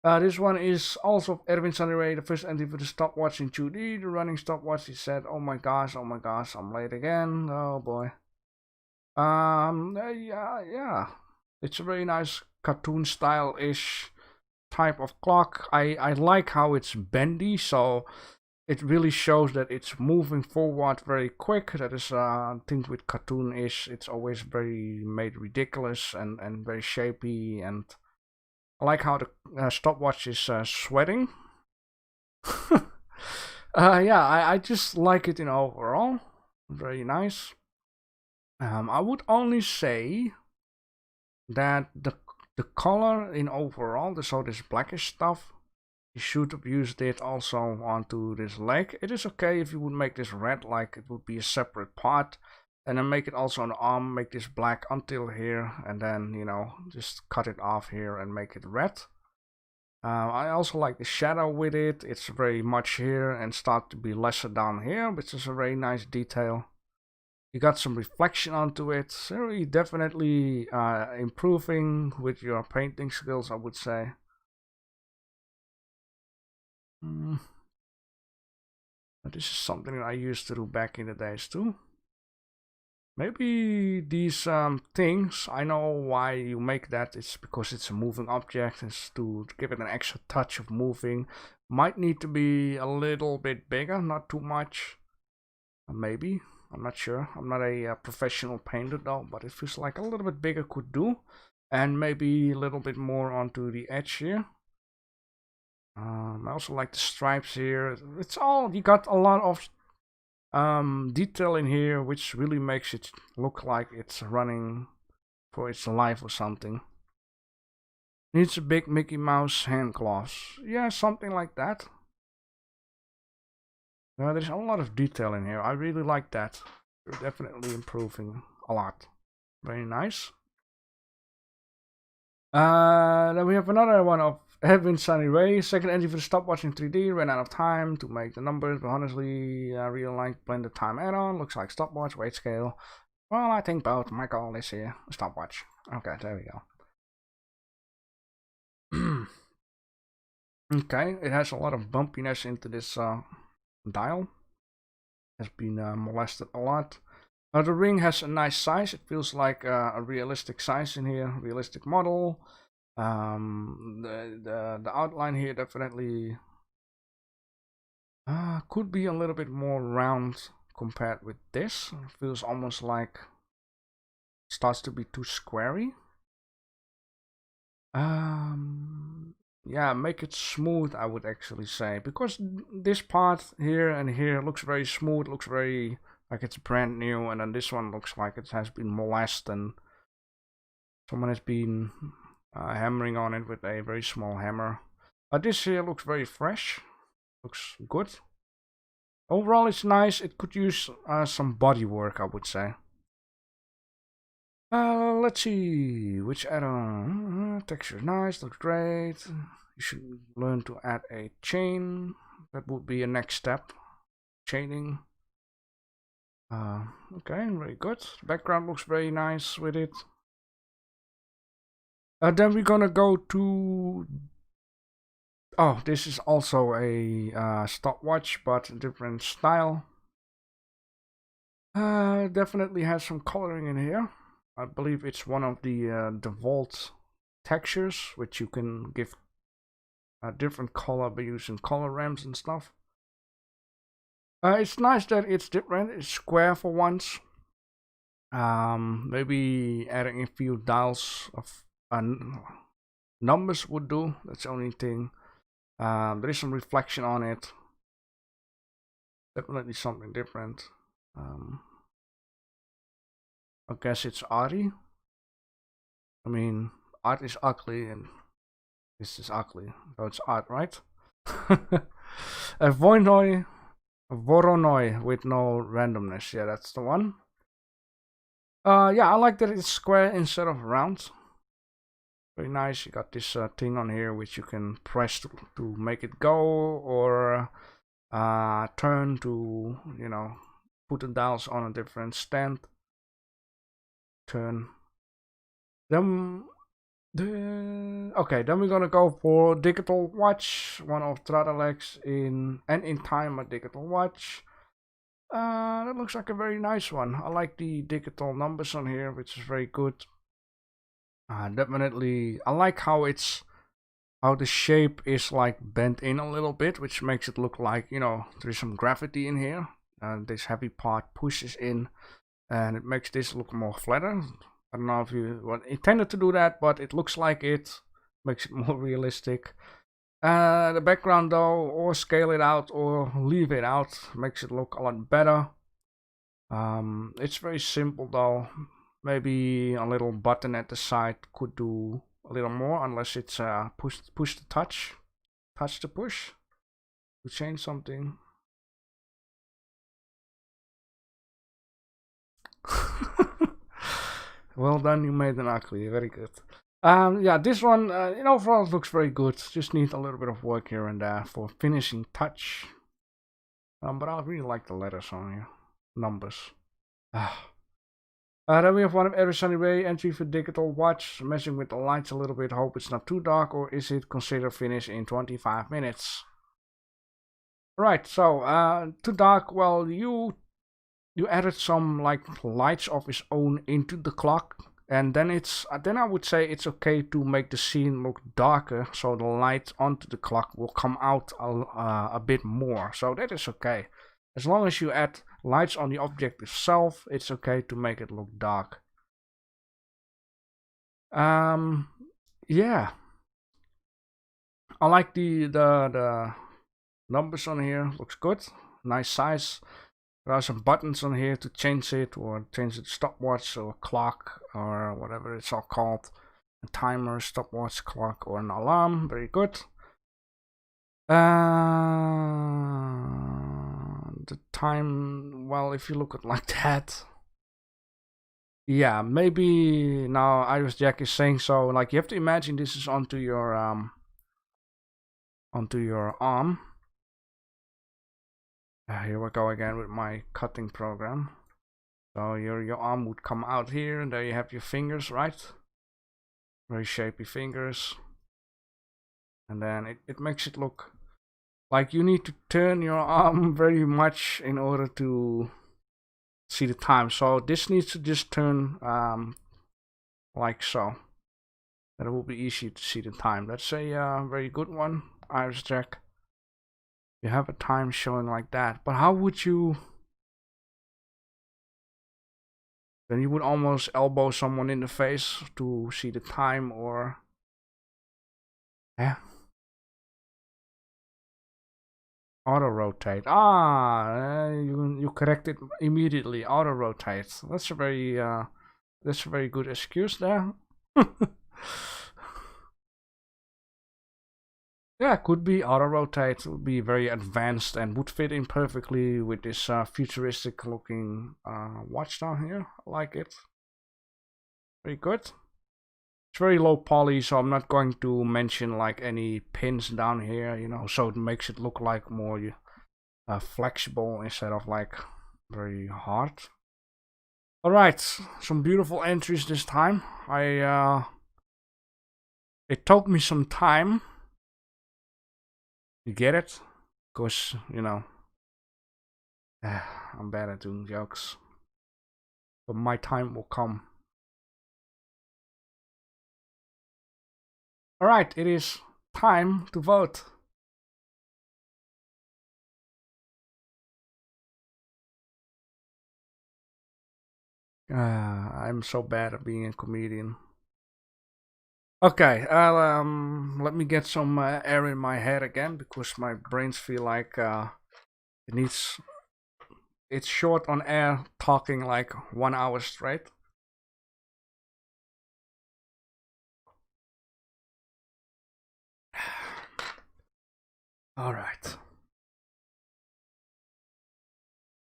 This one is also Erwin Sanderay, the first entry for the stopwatch in 2D. The running stopwatch, he said, oh my gosh, I'm late again. Oh boy. Yeah. It's a very nice cartoon style-ish type of clock. I like how it's bendy, so it really shows that it's moving forward very quick. That is things with cartoon-ish. It's always very made ridiculous and very shapy, and I like how the stopwatch is sweating. Yeah, I just like it in overall. Very nice. I would only say that the color in overall, so this blackish stuff, you should have used it also onto this leg. It is okay if you would make this red, like it would be a separate part, and then make it also an arm, make this black until here, and then, you know, just cut it off here and make it red. I also like the shadow with it. It's very much here and start to be lesser down here, which is a very nice detail. You got some reflection onto it. So you're definitely improving with your painting skills, I would say. This is something that I used to do back in the days too. Maybe these things, I know why you make that. It's because it's a moving object. It's to give it an extra touch of moving. Might need to be a little bit bigger, not too much. Maybe. I'm not sure. I'm not a professional painter though, but it feels like a little bit bigger could do. And maybe a little bit more onto the edge here. I also like the stripes here. It's all, you got a lot of detail in here, which really makes it look like it's running for its life or something. Needs a big Mickey Mouse hand gloves. Yeah, something like that. There's a lot of detail in here. I really like that. You're definitely improving a lot. Very nice. Then we have another one of Heaven Sunny Ray. Second entry for the stopwatch in 3D. Ran out of time to make the numbers, but honestly, I really like Blender Time add-on. Looks like stopwatch, weight scale. Well, I think both. My goal is here. Stopwatch. Okay, there we go. Okay, it has a lot of bumpiness into this dial. Has been molested a lot. The ring has a nice size. It feels like a realistic size in here, realistic model. The outline here definitely could be a little bit more round compared with this. It feels almost like starts to be too squarey. Yeah, make it smooth, I would actually say, because this part here and here looks very smooth, looks very like it's brand new, and then this one looks like it has been molested and someone has been hammering on it with a very small hammer. This here looks very fresh, looks good. Overall, it's nice. It could use some body work, I would say. Let's see, which add-on? Texture nice, looks great. You should learn to add a chain. That would be a next step. Chaining. Okay, very good. The background looks very nice with it. Then we're gonna go to... Oh, this is also a stopwatch, but a different style. Definitely has some coloring in here. I believe it's one of the default textures, which you can give a different color by using color ramps and stuff. It's nice that it's different. It's square for once. Maybe adding a few dials of numbers would do. That's the only thing. There is some reflection on it. Definitely something different. I guess it's arty. I mean, art is ugly and this is ugly, so it's art, right? A Voronoi with no randomness. Yeah, that's the one. Yeah, I like that it's square instead of round. Very nice. You got this thing on here which you can press to make it go, or turn to, you know, put the dials on a different stand. Turn. Then okay, then we're gonna go for digital watch, one of Tradalex in time a digital watch. That looks like a very nice one. I like the digital numbers on here, which is very good. Definitely, I like how the shape is like bent in a little bit, which makes it look like, you know, there's some gravity in here. This heavy part pushes in, and it makes this look more flatter. I don't know if you intended to do that, but it looks like it. Makes it more realistic. The background though, or scale it out or leave it out, makes it look a lot better. It's very simple though. Maybe a little button at the side could do a little more, unless it's push to touch to push to change something. Well done, you made an ugly. Very good. Yeah, this one in overall looks very good. Just need a little bit of work here and there for finishing touch. But I really like the letters on here, numbers. Then we have one of every sunny way entry for digital watch, messing with the lights a little bit. Hope it's not too dark, or is it considered finish in 25 minutes? Right, so too dark. Well, you added some like lights of its own into the clock, and then I would say it's okay to make the scene look darker, so the light onto the clock will come out a bit more. So that is okay, as long as you add lights on the object itself. It's okay to make it look dark. Yeah, I like the numbers on here. Looks good, nice size. There are some buttons on here to change it, or change it to stopwatch or clock or whatever it's all called. A timer, stopwatch, clock, or an alarm. Very good. The time, well, if you look at like that, yeah, maybe now Iris Jack is saying so. Like, you have to imagine this is onto your arm. Here we go again with my cutting program. So your arm would come out here, and there you have your fingers, right? Very shapy fingers. And then it makes it look like you need to turn your arm very much in order to see the time. So this needs to just turn like so. That it will be easy to see the time. That's a very good one. Iris check. You have a time showing like that, but how would you? Then you would almost elbow someone in the face to see the time, or yeah. Auto rotate. You correct it immediately. Auto rotate. That's a very good excuse there. Yeah, could be auto rotate. Would be very advanced and would fit in perfectly with this futuristic looking watch down here. I like it. Very good. It's very low poly, so I'm not going to mention like any pins down here, you know, so it makes it look like more flexible instead of like very hard. All right, some beautiful entries this time. It took me some time. You get it? Because, you know, I'm bad at doing jokes. But my time will come. Alright, it is time to vote. I'm so bad at being a comedian. Okay, let me get some air in my head again, because my brains feel like it's short on air talking like 1 hour straight. All right.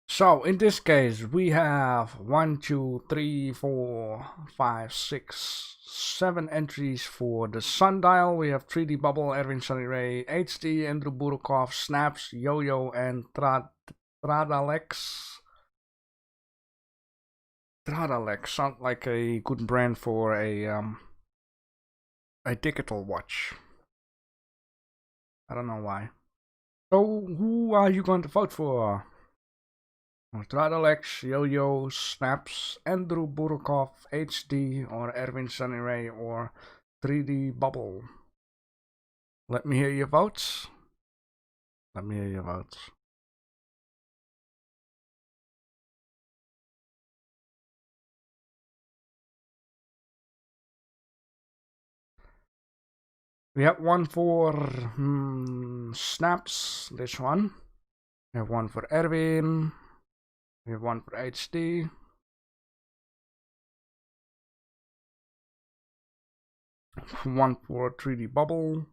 So in this case, we have 1, 2, 3, 4, 5, 6, 7 entries for the sundial. We have 3D Bubble, Erwin Sunny Ray, HD, Andrew Burukov, Snaps, Yo-Yo, and Tradalex. Tradalex sounds like a good brand for a digital watch. I don't know why. So who are you going to vote for? Tradalex, Yo-Yo, Snaps, Andrew Burukov, HD, or Erwin Sunny Ray, or 3D Bubble. Let me hear your votes. Let me hear your votes. We have one for Snaps, this one. We have one for Erwin. We have one for HD. One for 3D Bubble.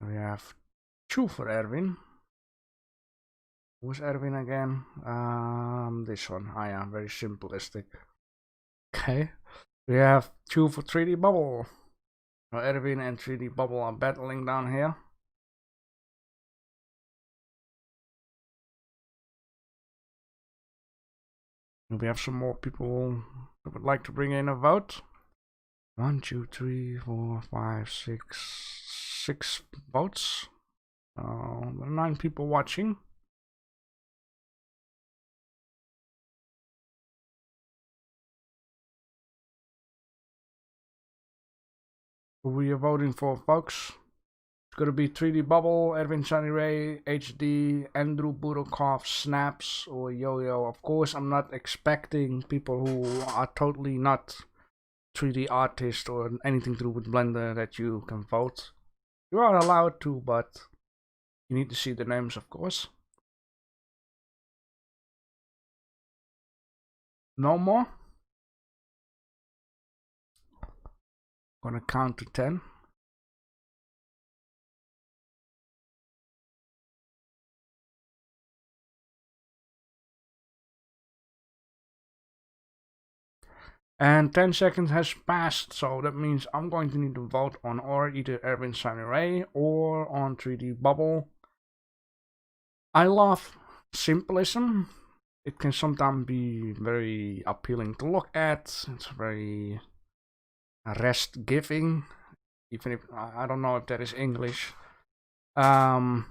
We have 2 for Erwin. Who's Erwin again? This one. I am very simplistic. Okay. We have 2 for 3D Bubble. Erwin and 3D Bubble are battling down here. We have some more people that would like to bring in a vote. 1, 2, 3, 4, 5, 6 votes. There are 9 people watching. Who are you voting for, folks? It's gonna be 3D Bubble, Erwin Sunny Ray, HD, Andrew Burukov, Snaps, or Yo-Yo. Of course, I'm not expecting people who are totally not 3D artists or anything to do with Blender that you can vote. You are allowed to, but you need to see the names, of course. No more? Gonna count to 10. And 10 seconds has passed, so that means I'm going to need to vote on or either Erwin Sunny Ray or on 3D Bubble. I love simplism. It can sometimes be very appealing to look at. It's very rest giving, even if I don't know if that is English. The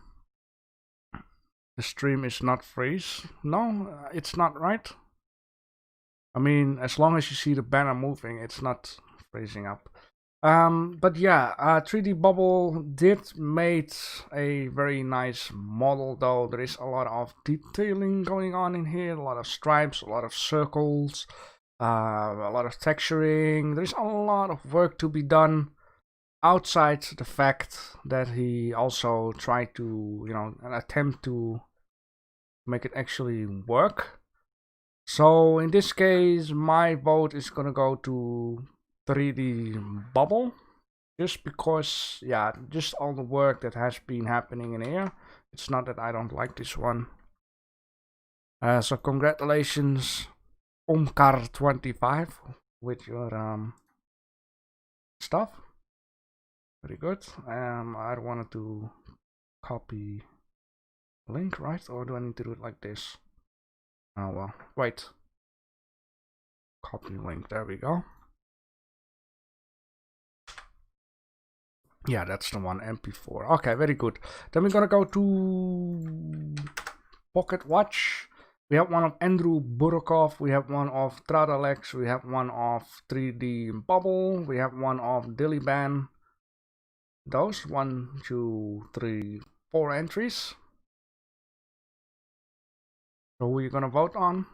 The stream is not freeze. No, it's not, right? I mean, as long as you see the banner moving, it's not freezing up. But yeah, 3D Bubble did made a very nice model, though. There is a lot of detailing going on in here, a lot of stripes, a lot of circles, a lot of texturing. There's a lot of work to be done outside the fact that he also tried to, an attempt to make it actually work. So in this case, my vote is gonna go to 3D Bubble, just because, yeah, just all the work that has been happening in here. It's not that I don't like this one. So congratulations, Omkar25, with your stuff. Very good. I wanted to copy link, right? Or do I need to do it like this? Oh well, wait. Copy link, there we go. Yeah, that's the one, MP4. Okay, very good. Then we're gonna go to Pocket Watch. We have one of Andrew Burkov, we have one of Tradalex, we have one of 3D Bubble, we have one of Diliban. Those 1, 2, 3, 4 entries. So who are you gonna vote on?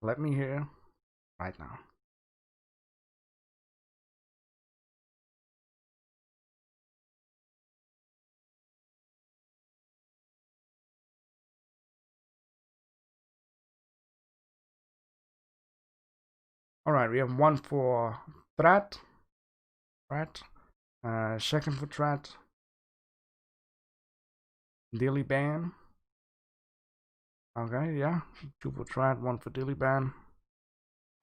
Let me hear right now. Alright, we have one for Threat. Second for Threat. Diliban. Okay, yeah. 2 for Threat, 1 for Diliban.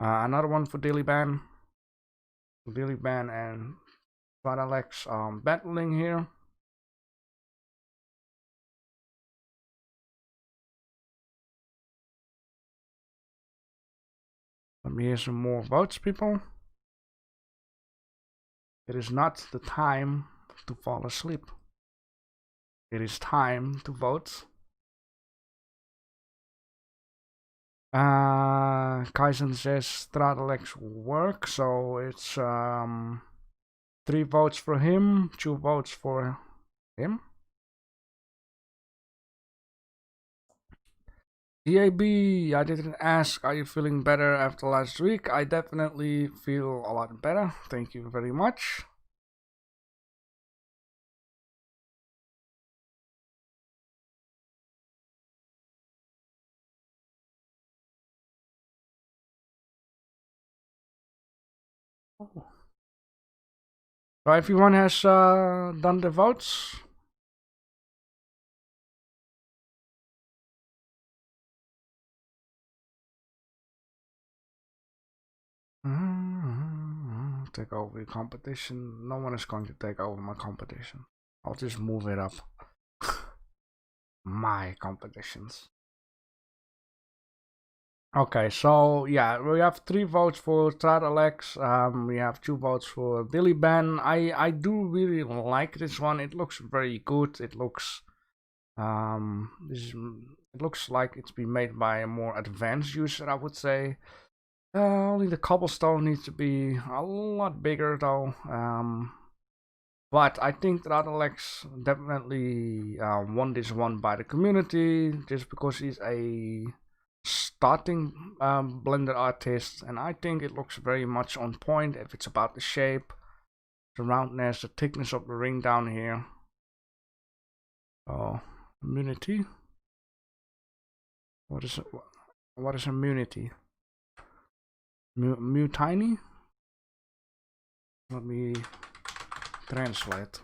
Another one for Diliban. Diliban and Tradalex battling here. Let me hear some more votes, people. It is not the time to fall asleep. It is time to vote. Kaizen says Tradalex will work, so it's 3 votes for him, 2 votes for him. DAB, I didn't ask, are you feeling better after last week? I definitely feel a lot better. Thank you very much. So everyone has done the votes. Take over your competition. No one is going to take over my competition. I'll just move it up. My competitions. Okay, so yeah, we have 3 votes for Tradalex. We have 2 votes for Diliban. I do really like this one. It looks very good. It looks it looks like it's been made by a more advanced user, I would say. Only the cobblestone needs to be a lot bigger though. But I think Tradalex definitely won this one by the community, just because he's a starting Blender artist, and I think it looks very much on point if it's about the shape, the roundness, the thickness of the ring down here. Oh, immunity. What is it? What is immunity? Mutiny? Let me translate.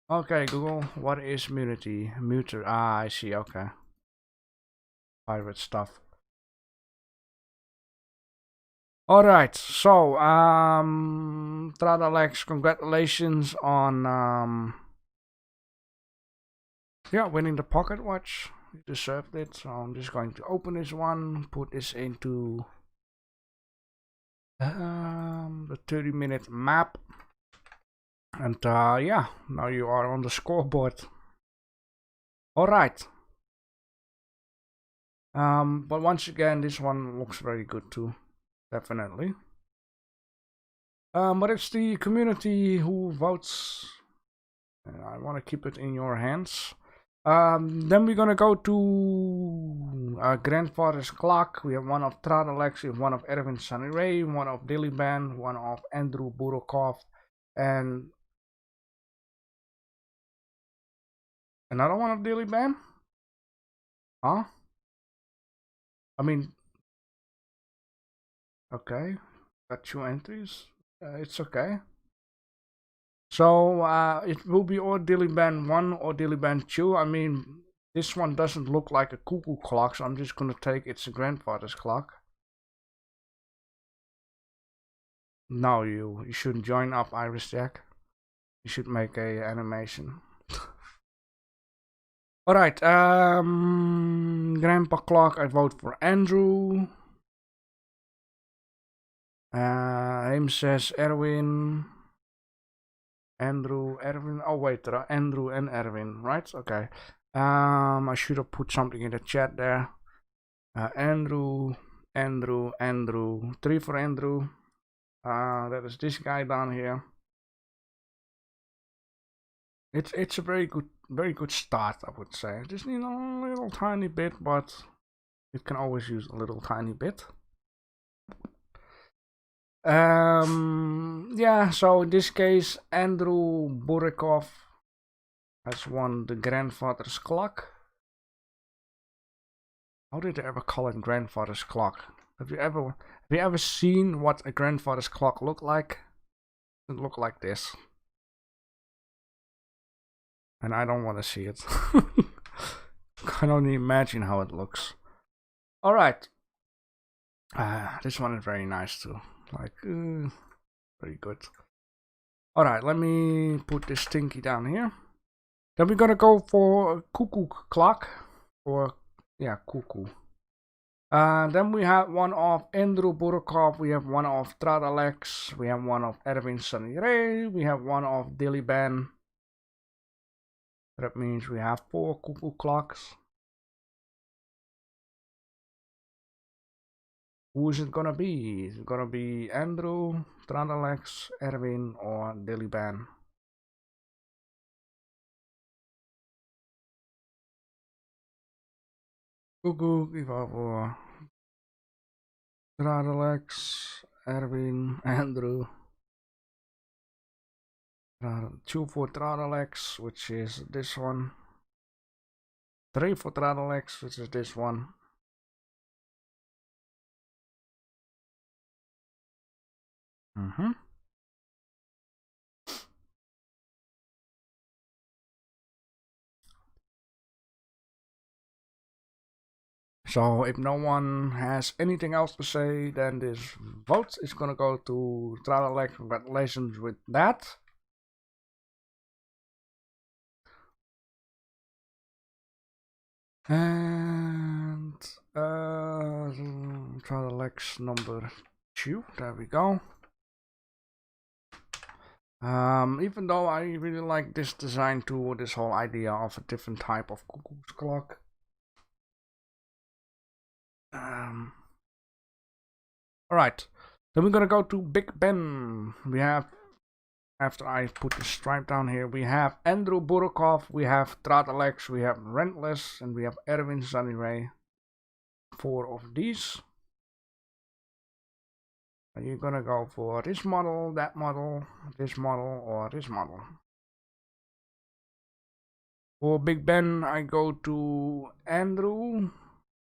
Okay, Google, what is immunity? Muter. Ah, I see. Okay. Pirate stuff. Alright, so Tradalex, congratulations on yeah, winning the pocket watch. You deserved it. So I'm just going to open this one, put this into the 30-minute map, and yeah, now you are on the scoreboard. All right. But once again, this one looks very good too, definitely. But it's the community who votes. I want to keep it in your hands. Then we're gonna go to grandfather's clock. We have one of Tradalex, we have one of Erwin Sunny Ray, one of Diliban, one of Andrew Burokov, and another one of Diliban. Huh? I mean, okay, got 2 entries. It's okay. So it will be or Diliban 1 or Diliban 2. I mean, this one doesn't look like a cuckoo clock, so I'm just gonna take it's a grandfather's clock. No, you shouldn't join up, Iris Jack. You should make a animation. Alright, Grandpa Clock, I vote for Andrew. Him says Erwin. Andrew, Erwin. Oh wait, there are Andrew and Erwin, right? Okay. I should have put something in the chat there. Andrew. 3 for Andrew. That is this guy down here. It's a very good start, I would say. Just need a little tiny bit, but it can always use a little tiny bit. Yeah, so in this case, Andrew Burikov has won the grandfather's clock. How did they ever call it grandfather's clock? Have you ever seen what a grandfather's clock looked like? It looked like this. And I don't want to see it. I can only imagine how it looks. Alright. This one is very nice too. Like, very good. Alright, let me put this stinky down here. Then we're gonna go for a cuckoo clock. Or, yeah, cuckoo. Then we have one of Andrew Burkov, we have one of Tradalex, we have one of Erwin Sunny Ray, we have one of Diliban. That means we have 4 cuckoo clocks. Who is it gonna be? Is it gonna be Andrew, Tradalex, Erwin, or Diliban? Cuckoo, ik ga voor Tradalex, Erwin, Andrew. 2 for Tradalex, which is this one. 3 for Tradalex, which is this one. So if no one has anything else to say, then this vote is gonna go to Tradalex. Congratulations with that. And Tradalex number 2. There we go. Even though I really like this design tool, this whole idea of a different type of cuckoo's clock. Alright, then we're gonna go to Big Ben. We have, after I put the stripe down here, we have Andrew Burkov, we have Tradalex, we have Rentless, and we have Erwin Sunny Ray. 4 of these. Are you gonna go for this model, that model, this model, or this model? For Big Ben, I go to Andrew.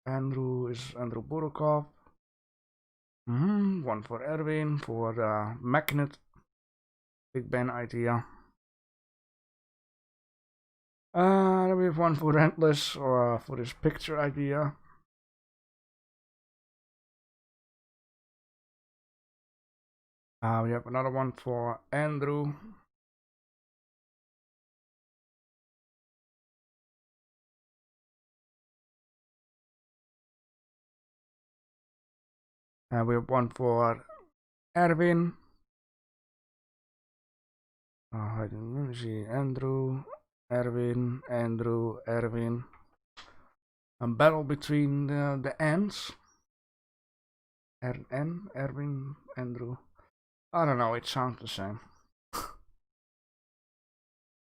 Andrew is Andrew Burkov. One for Erwin for the magnet Big Ben idea. Then we have one for Rentless or for this picture idea. We have another one for Andrew. And we have one for Erwin. Let me see, Andrew, Erwin, Andrew, Erwin. A battle between the ends. Erwin, Andrew. I don't know, it sounds the same.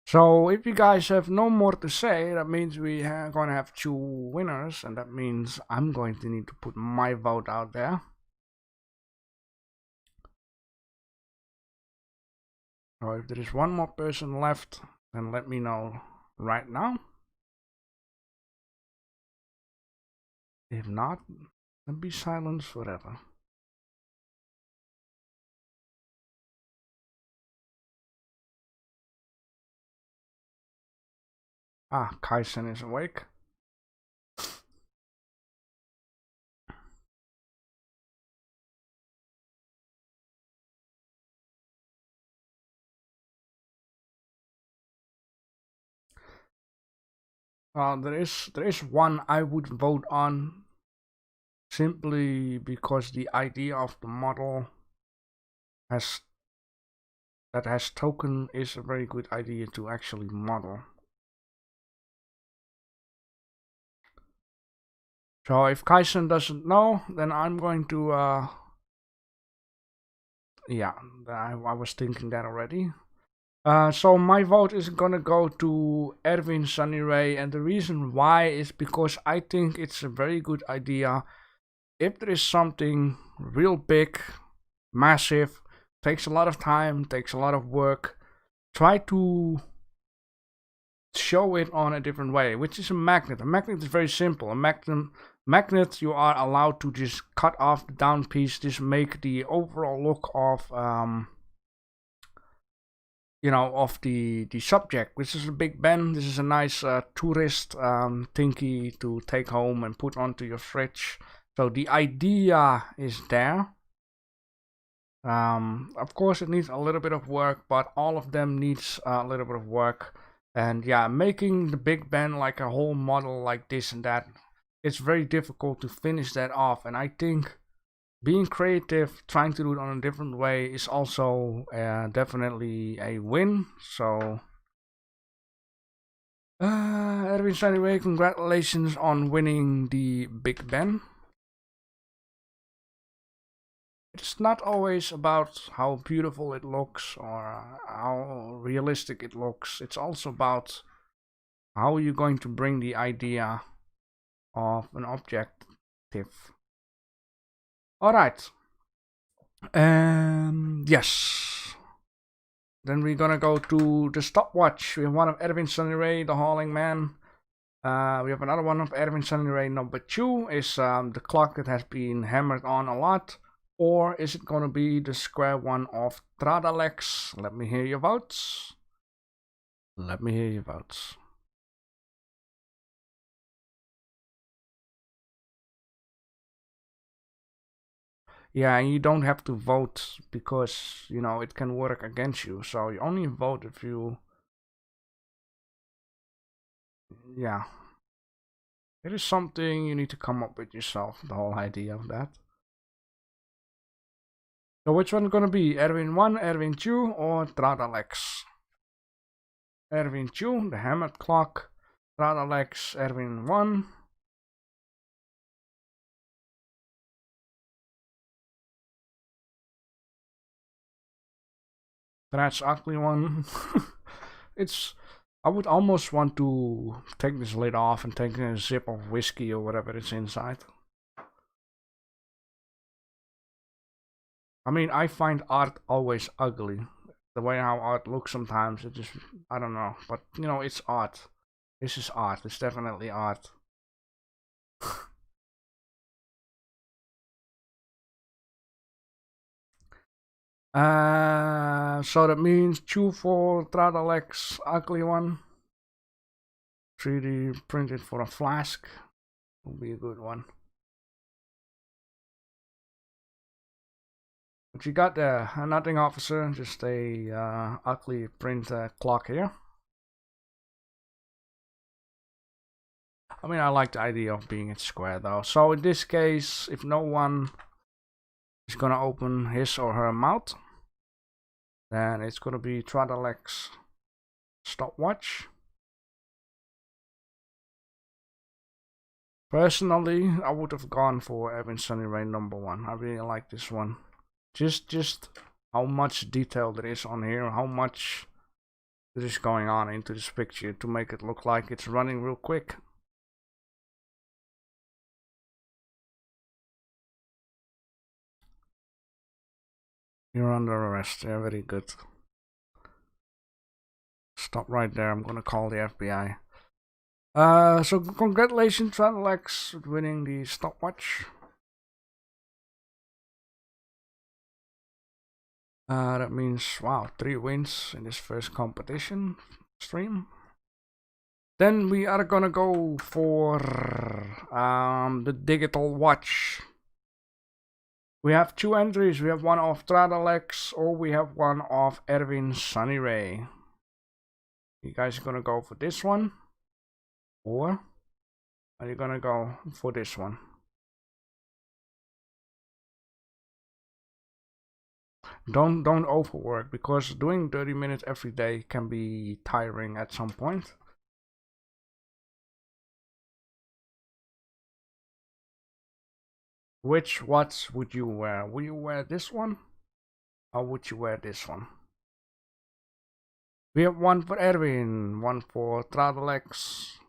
So if you guys have no more to say, that means we are gonna have 2 winners, and that means I'm going to need to put my vote out there. So if there is one more person left, then let me know right now. If not, then be silent forever. Ah, Kaisen is awake. There is one I would vote on, simply because the idea of the model has token is a very good idea to actually model. So if Kaisen doesn't know, then I'm going to yeah, I was thinking that already. So my vote is gonna go to Erwin Sunny Ray, and the reason why is because I think it's a very good idea. If there is something real big, massive, takes a lot of time, takes a lot of work, try to show it on a different way, which is a magnet. A magnet is very simple. A magnet, you are allowed to just cut off the down piece, just make the overall look of you know, of the subject. This is a Big Ben. This is a nice tourist thingy to take home and put onto your fridge. So the idea is there. Of course it needs a little bit of work, but all of them needs a little bit of work. And yeah, making the Big Ben like a whole model like this and that, it's very difficult to finish that off. And I think being creative, trying to do it on a different way is also definitely a win. So Erwin, anyway, congratulations on winning the Big Ben. It's not always about how beautiful it looks or how realistic it looks. It's also about how you're going to bring the idea of an objective. Alright. Yes. Then we're gonna go to the stopwatch. We have one of Erwin Sunny Ray, the Hauling Man. We have another one of Erwin Sunny Ray. Number 2 is the clock that has been hammered on a lot. Or is it gonna be the square one of Tradalex? Let me hear your votes. Let me hear your votes. Yeah, and you don't have to vote because, you know, it can work against you. So you only vote if you... Yeah. It is something you need to come up with yourself, the whole idea of that. So which one gonna be? Erwin 1, Erwin 2, or Tradalex? Erwin 2, the hammered clock. Tradalex, Erwin 1. That's ugly one. It's... I would almost want to take this lid off and take a sip of whiskey or whatever is inside. I mean, I find art always ugly. The way how art looks sometimes, it just... I don't know. But, you know, it's art. This is art. It's definitely art. So that means 2 for Tradalex, ugly one. 3D printed for a flask will be a good one. But you got the nothing officer, just a ugly print clock here. I mean, I like the idea of being it square though. So in this case, if no one is gonna open his or her mouth, then it's gonna be Tradalex stopwatch. Personally, I would have gone for Evan Sunny Ray #1. I really like this one. Just how much detail there is on here, how much there is going on into this picture to make it look like it's running real quick. You're under arrest. Yeah, very good. Stop right there. I'm gonna call the FBI. So congratulations, Alex, winning the stopwatch. That means, wow, 3 wins in this first competition stream. Then we are gonna go for the digital watch. We have 2 entries. We have one of Tradalex, or we have one of Erwin Sunny Ray. You guys are gonna go for this one, or are you gonna go for this one? Don't overwork, because doing 30 minutes every day can be tiring at some point. Which watch would you wear? Will you wear this one, or would you wear this one? We have one for Erwin, one for Tradalex.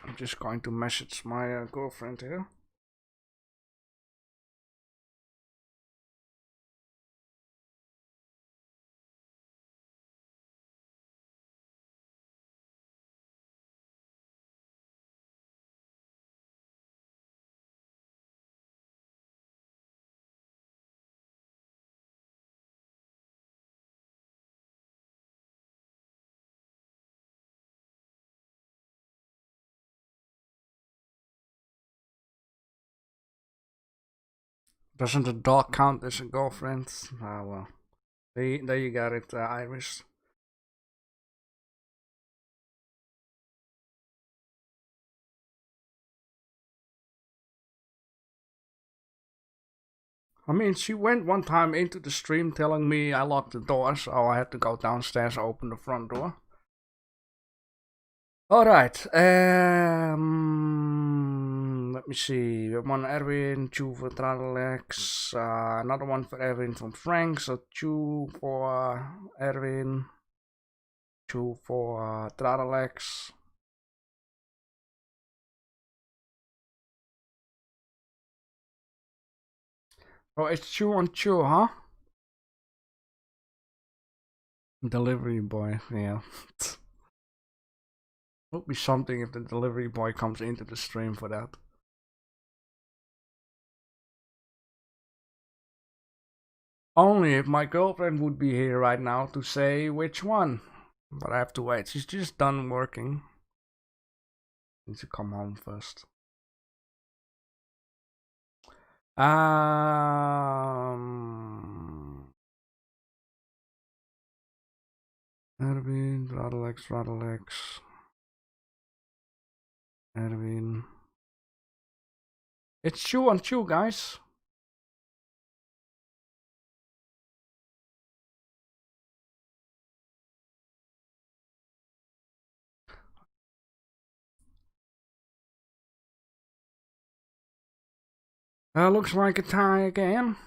I'm just going to message my girlfriend here. Doesn't the dog count as a girlfriend? Ah, well. There you got it, Iris. I mean, she went one time into the stream telling me I locked the door, so I had to go downstairs, open the front door. Alright, let me see. We have one Erwin, 2 for Tradalex, another one for Erwin from Frank, so 2 for Erwin, 2 for Tradalex. Oh, it's 2 on 2, huh? Delivery boy, yeah. Would be something if the delivery boy comes into the stream for that. Only if my girlfriend would be here right now to say which one. But I have to wait. She's just done working. Needs to come home first. Erwin, Radalex. Erwin. It's 2 on 2, guys. Looks like a tie again.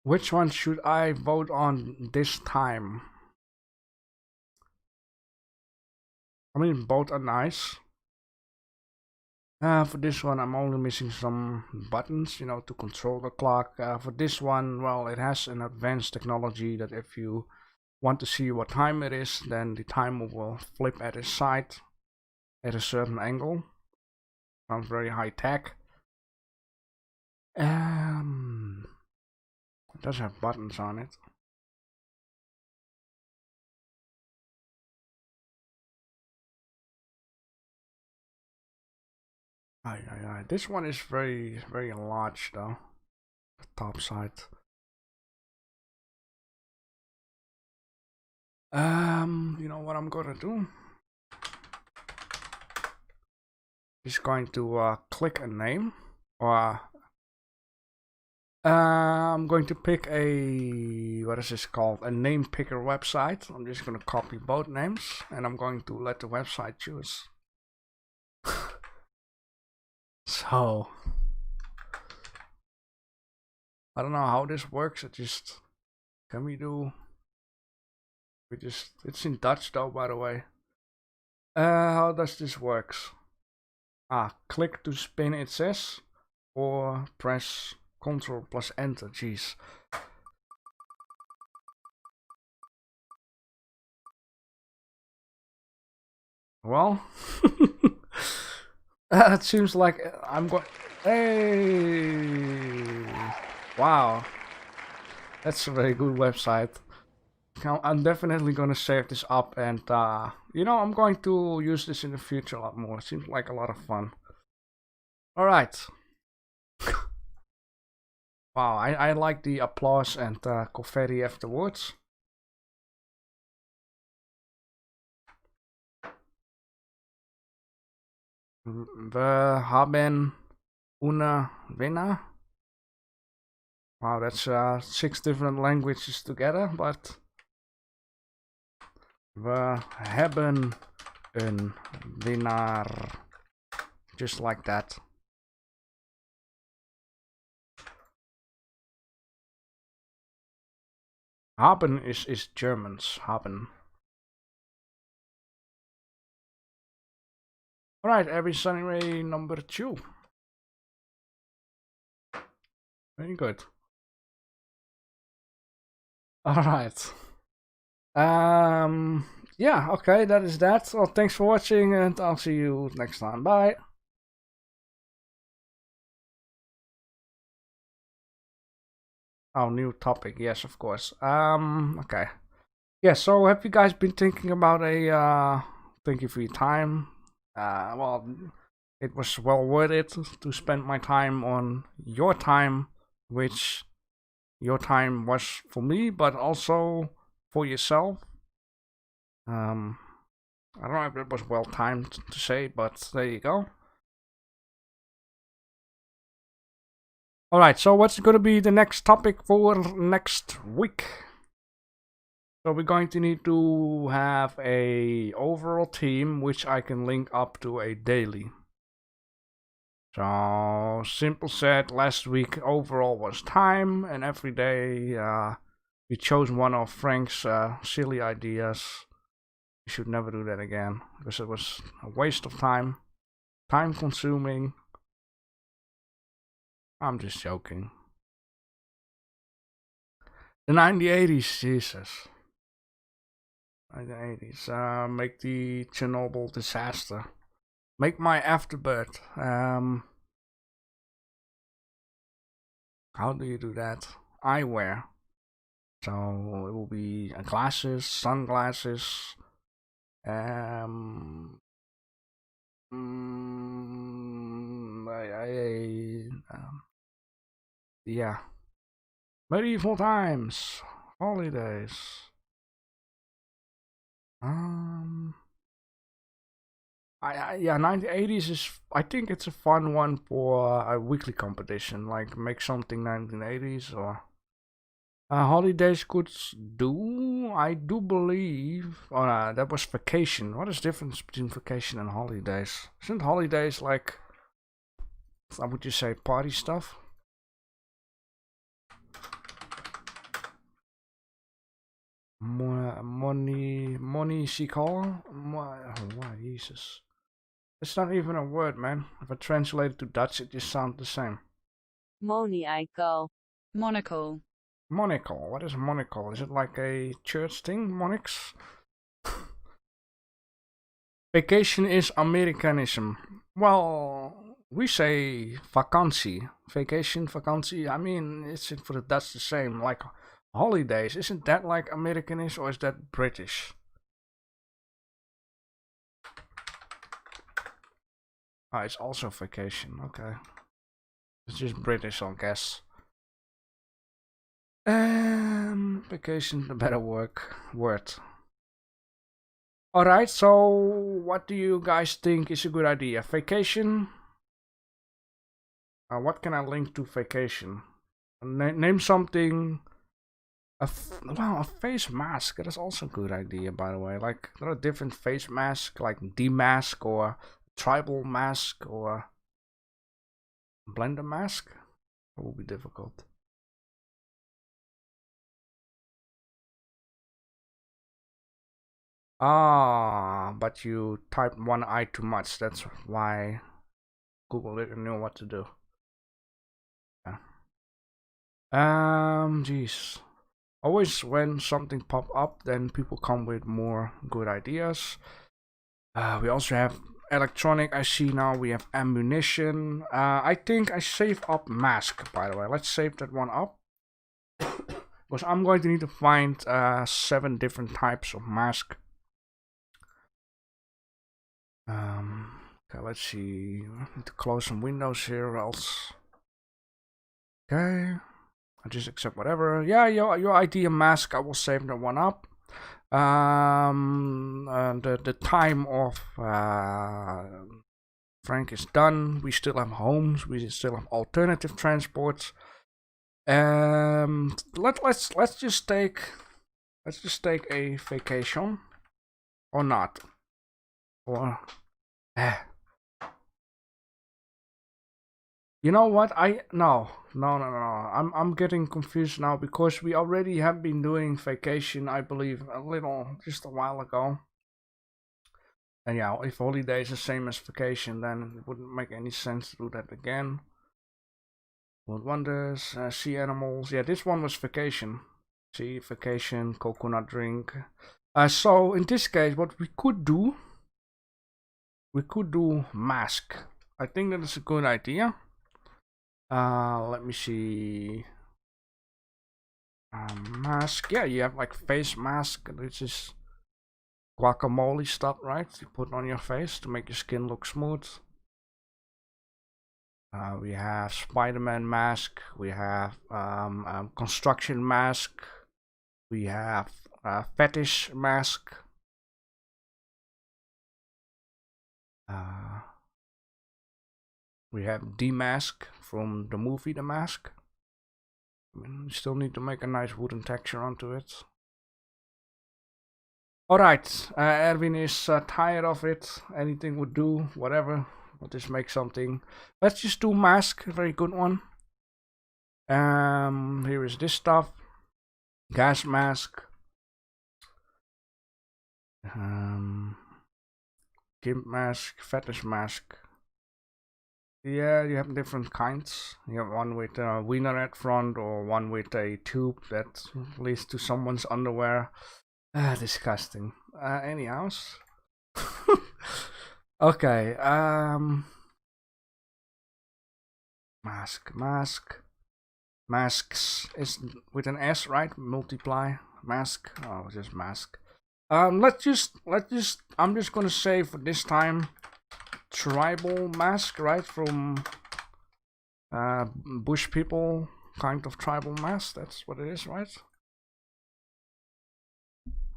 Which one should I vote on this time? I mean, both are nice. For this one, I'm only missing some buttons, you know, to control the clock. For this one, well, it has an advanced technology that if you want to see what time it is, then the timer will flip at its side at a certain angle. Sounds very high tech. It does have buttons on it. This one is very, very large though. The top side. You know what I'm gonna do? Just going to click a name, or I'm going to pick a, what is this called? A name picker website. I'm just gonna copy both names and I'm going to let the website choose. So I don't know how this works. Can we do? It's in Dutch though, by the way. How does this works? Click to spin, it says, or press Ctrl plus Enter. Jeez. Well, it seems like I'm going. Hey, wow, that's a very good website. I'm definitely gonna save this up, and you know, I'm going to use this in the future a lot more. It seems like a lot of fun. All right. Wow, I like the applause and confetti afterwards. We haben una winnaar. Wow, that's 6 different languages together, but we hebben een winnaar. Just like that. Haben is Germans. Haben. Alright, every sunny ray number 2. Very good. Alright. Yeah, okay, that is that. Well, thanks for watching, and I'll see you next time. Bye. Oh, new topic. Yes, of course. Okay. Yeah, so have you guys been thinking about a, thank you for your time. Well, it was well worth it to spend my time on your time, which your time was for me, but also for yourself. I don't know if it was well timed to say, but there you go. Alright, so what's going to be the next topic for next week? So we're going to need to have a overall theme, which I can link up to a daily. So simple said, last week overall was time, and every day we chose one of Frank's silly ideas. You should never do that again, because it was a waste of time, time consuming. I'm just joking. The 1980s, Jesus. 1980s, make the Chernobyl disaster. Make my afterbirth. How do you do that? Eyewear. So it will be glasses, sunglasses. Yeah. Medieval times. Holidays. Yeah, 1980s is, I think it's a fun one for a weekly competition, like make something 1980s, or holidays could do. I do believe, that was vacation. What is the difference between vacation and holidays? Isn't holidays like, how would you say, party stuff? Money she call? Why, Jesus. It's not even a word, man. If I translate it to Dutch, it just sounds the same. Monaco. Monocle. Monocle. What is monocle? Is it like a church thing? Monix? Vacation is Americanism. Well, we say vakantie. Vacation, vakantie. I mean, it's for the Dutch the same. Like holidays. Isn't that like Americanish, or is that British? Oh, it's also vacation. Okay. It's just British, I guess. Vacation, a better word. Alright, so what do you guys think is a good idea? Vacation? What can I link to vacation? Name something. Well, a face mask. That is also a good idea, by the way. Like, there are different face masks, like demask or tribal mask or blender mask. That will be difficult. Ah, but you typed one I too much. That's why Google didn't know what to do. Yeah. Geez. Always when something pop up, then people come with more good ideas. We also have electronic. I see now we have ammunition. I think I save up mask, by the way. Let's save that one up. Because I'm going to need to find 7 different types of mask. Okay, let's see. I need to close some windows here or else. Okay. I just accept whatever. Yeah, your idea mask, I will save that one up. The time of Frank is done. We still have homes. We still have alternative transports. Let's just take a vacation, or not, or you know what? No. I'm getting confused now because we already have been doing vacation, I believe, just a while ago. And yeah, if holiday is the same as vacation, then it wouldn't make any sense to do that again. World Wonders, Sea Animals. Yeah, this one was vacation. Sea, vacation, coconut drink. So in this case, what we could do mask. I think that is a good idea. Let me see. Mask. Yeah, you have like face mask, which is guacamole stuff, right? You put on your face to make your skin look smooth. We have Spider-Man mask. We have construction mask. We have fetish mask. We have D-Mask from the movie The Mask. I mean, we still need to make a nice wooden texture onto it. Alright, Erwin is tired of it. Anything would do, whatever. We'll just make something. Let's just do mask, a very good one. Here is this stuff. Gas mask. Gimp mask, fetish mask. Yeah, you have different kinds. You have one with a wiener at front, or one with a tube that leads to someone's underwear. Disgusting. Anyhow. Okay, masks is with an S, right? Multiply mask. Oh, just mask. Let's just I'm just gonna say for this time tribal mask, right? From bush people, kind of tribal mask. That's what it is, right?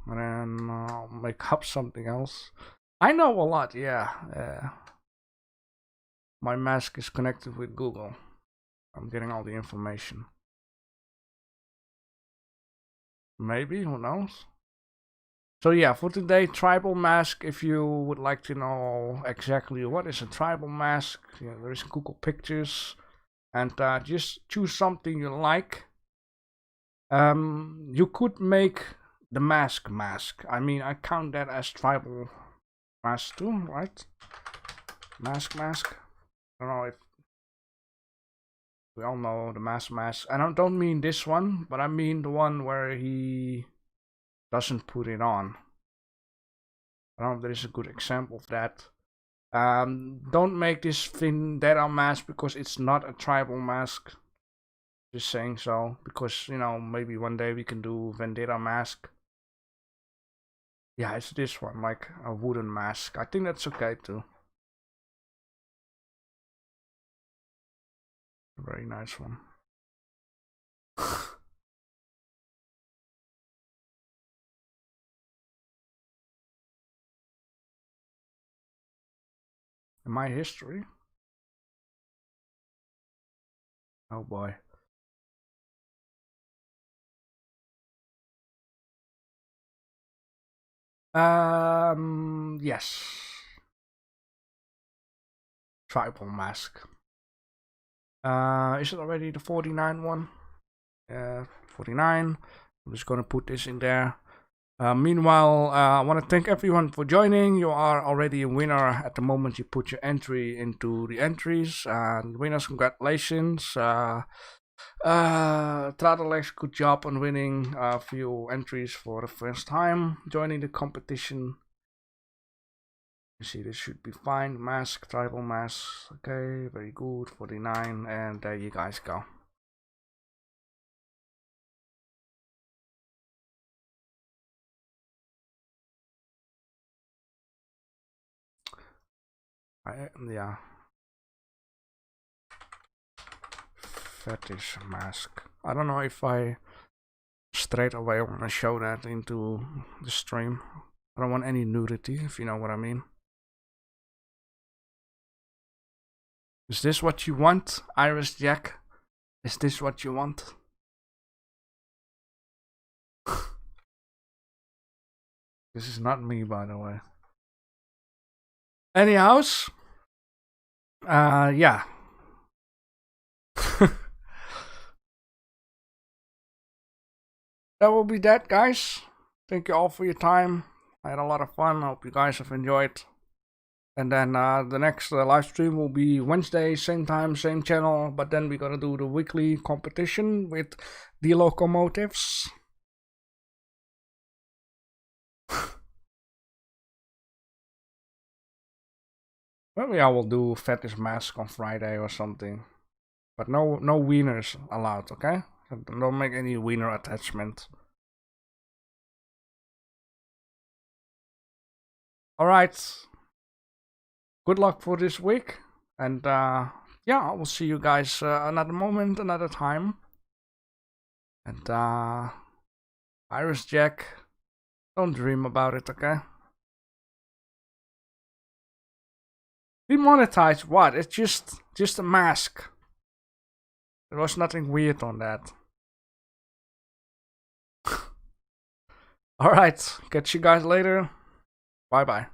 And then I'll make up something else. I know a lot, yeah. My mask is connected with Google. I'm getting all the information. Maybe, who knows? So yeah, for today, tribal mask. If you would like to know exactly what is a tribal mask, there is Google Pictures, and just choose something you like. You could make the mask. I mean, I count that as tribal mask too, right? Mask. I don't know if we all know the mask. And I don't mean this one, but I mean the one where he doesn't put it on. I don't know if there is a good example of that. Don't make this Vendetta mask because it's not a tribal mask. Just saying so, because maybe one day we can do Vendetta mask. Yeah, it's this one, like a wooden mask. I think that's okay too. Very nice one. In my history? Oh boy. Yes. Tribal mask. Is it already the 49 one? 49. I'm just gonna put this in there. Meanwhile, I want to thank everyone for joining. You are already a winner at the moment you put your entry into the entries. And winners, congratulations. Tradalex, good job on winning a few entries for the first time joining the competition. You see, this should be fine. Mask, tribal mask. Okay, very good. 49, and there you guys go. Yeah. Fetish mask. I don't know if I straight away want to show that into the stream. I don't want any nudity, if you know what I mean. Is this what you want, Iris Jack? Is this what you want? This is not me, by the way. Anyhows, yeah. That will be that, guys. Thank you all for your time. I had a lot of fun. I hope you guys have enjoyed. And then the next live stream will be Wednesday, same time, same channel. But then we're gonna do the weekly competition with the locomotives. Maybe I will do fetish mask on Friday or something. But no wieners allowed, okay? Don't make any wiener attachment. Alright. Good luck for this week. And yeah, I will see you guys another moment, another time. And Iris Jack, don't dream about it, okay? Demonetized what? It's just a mask. There was nothing weird on that. Alright, catch you guys later. Bye bye.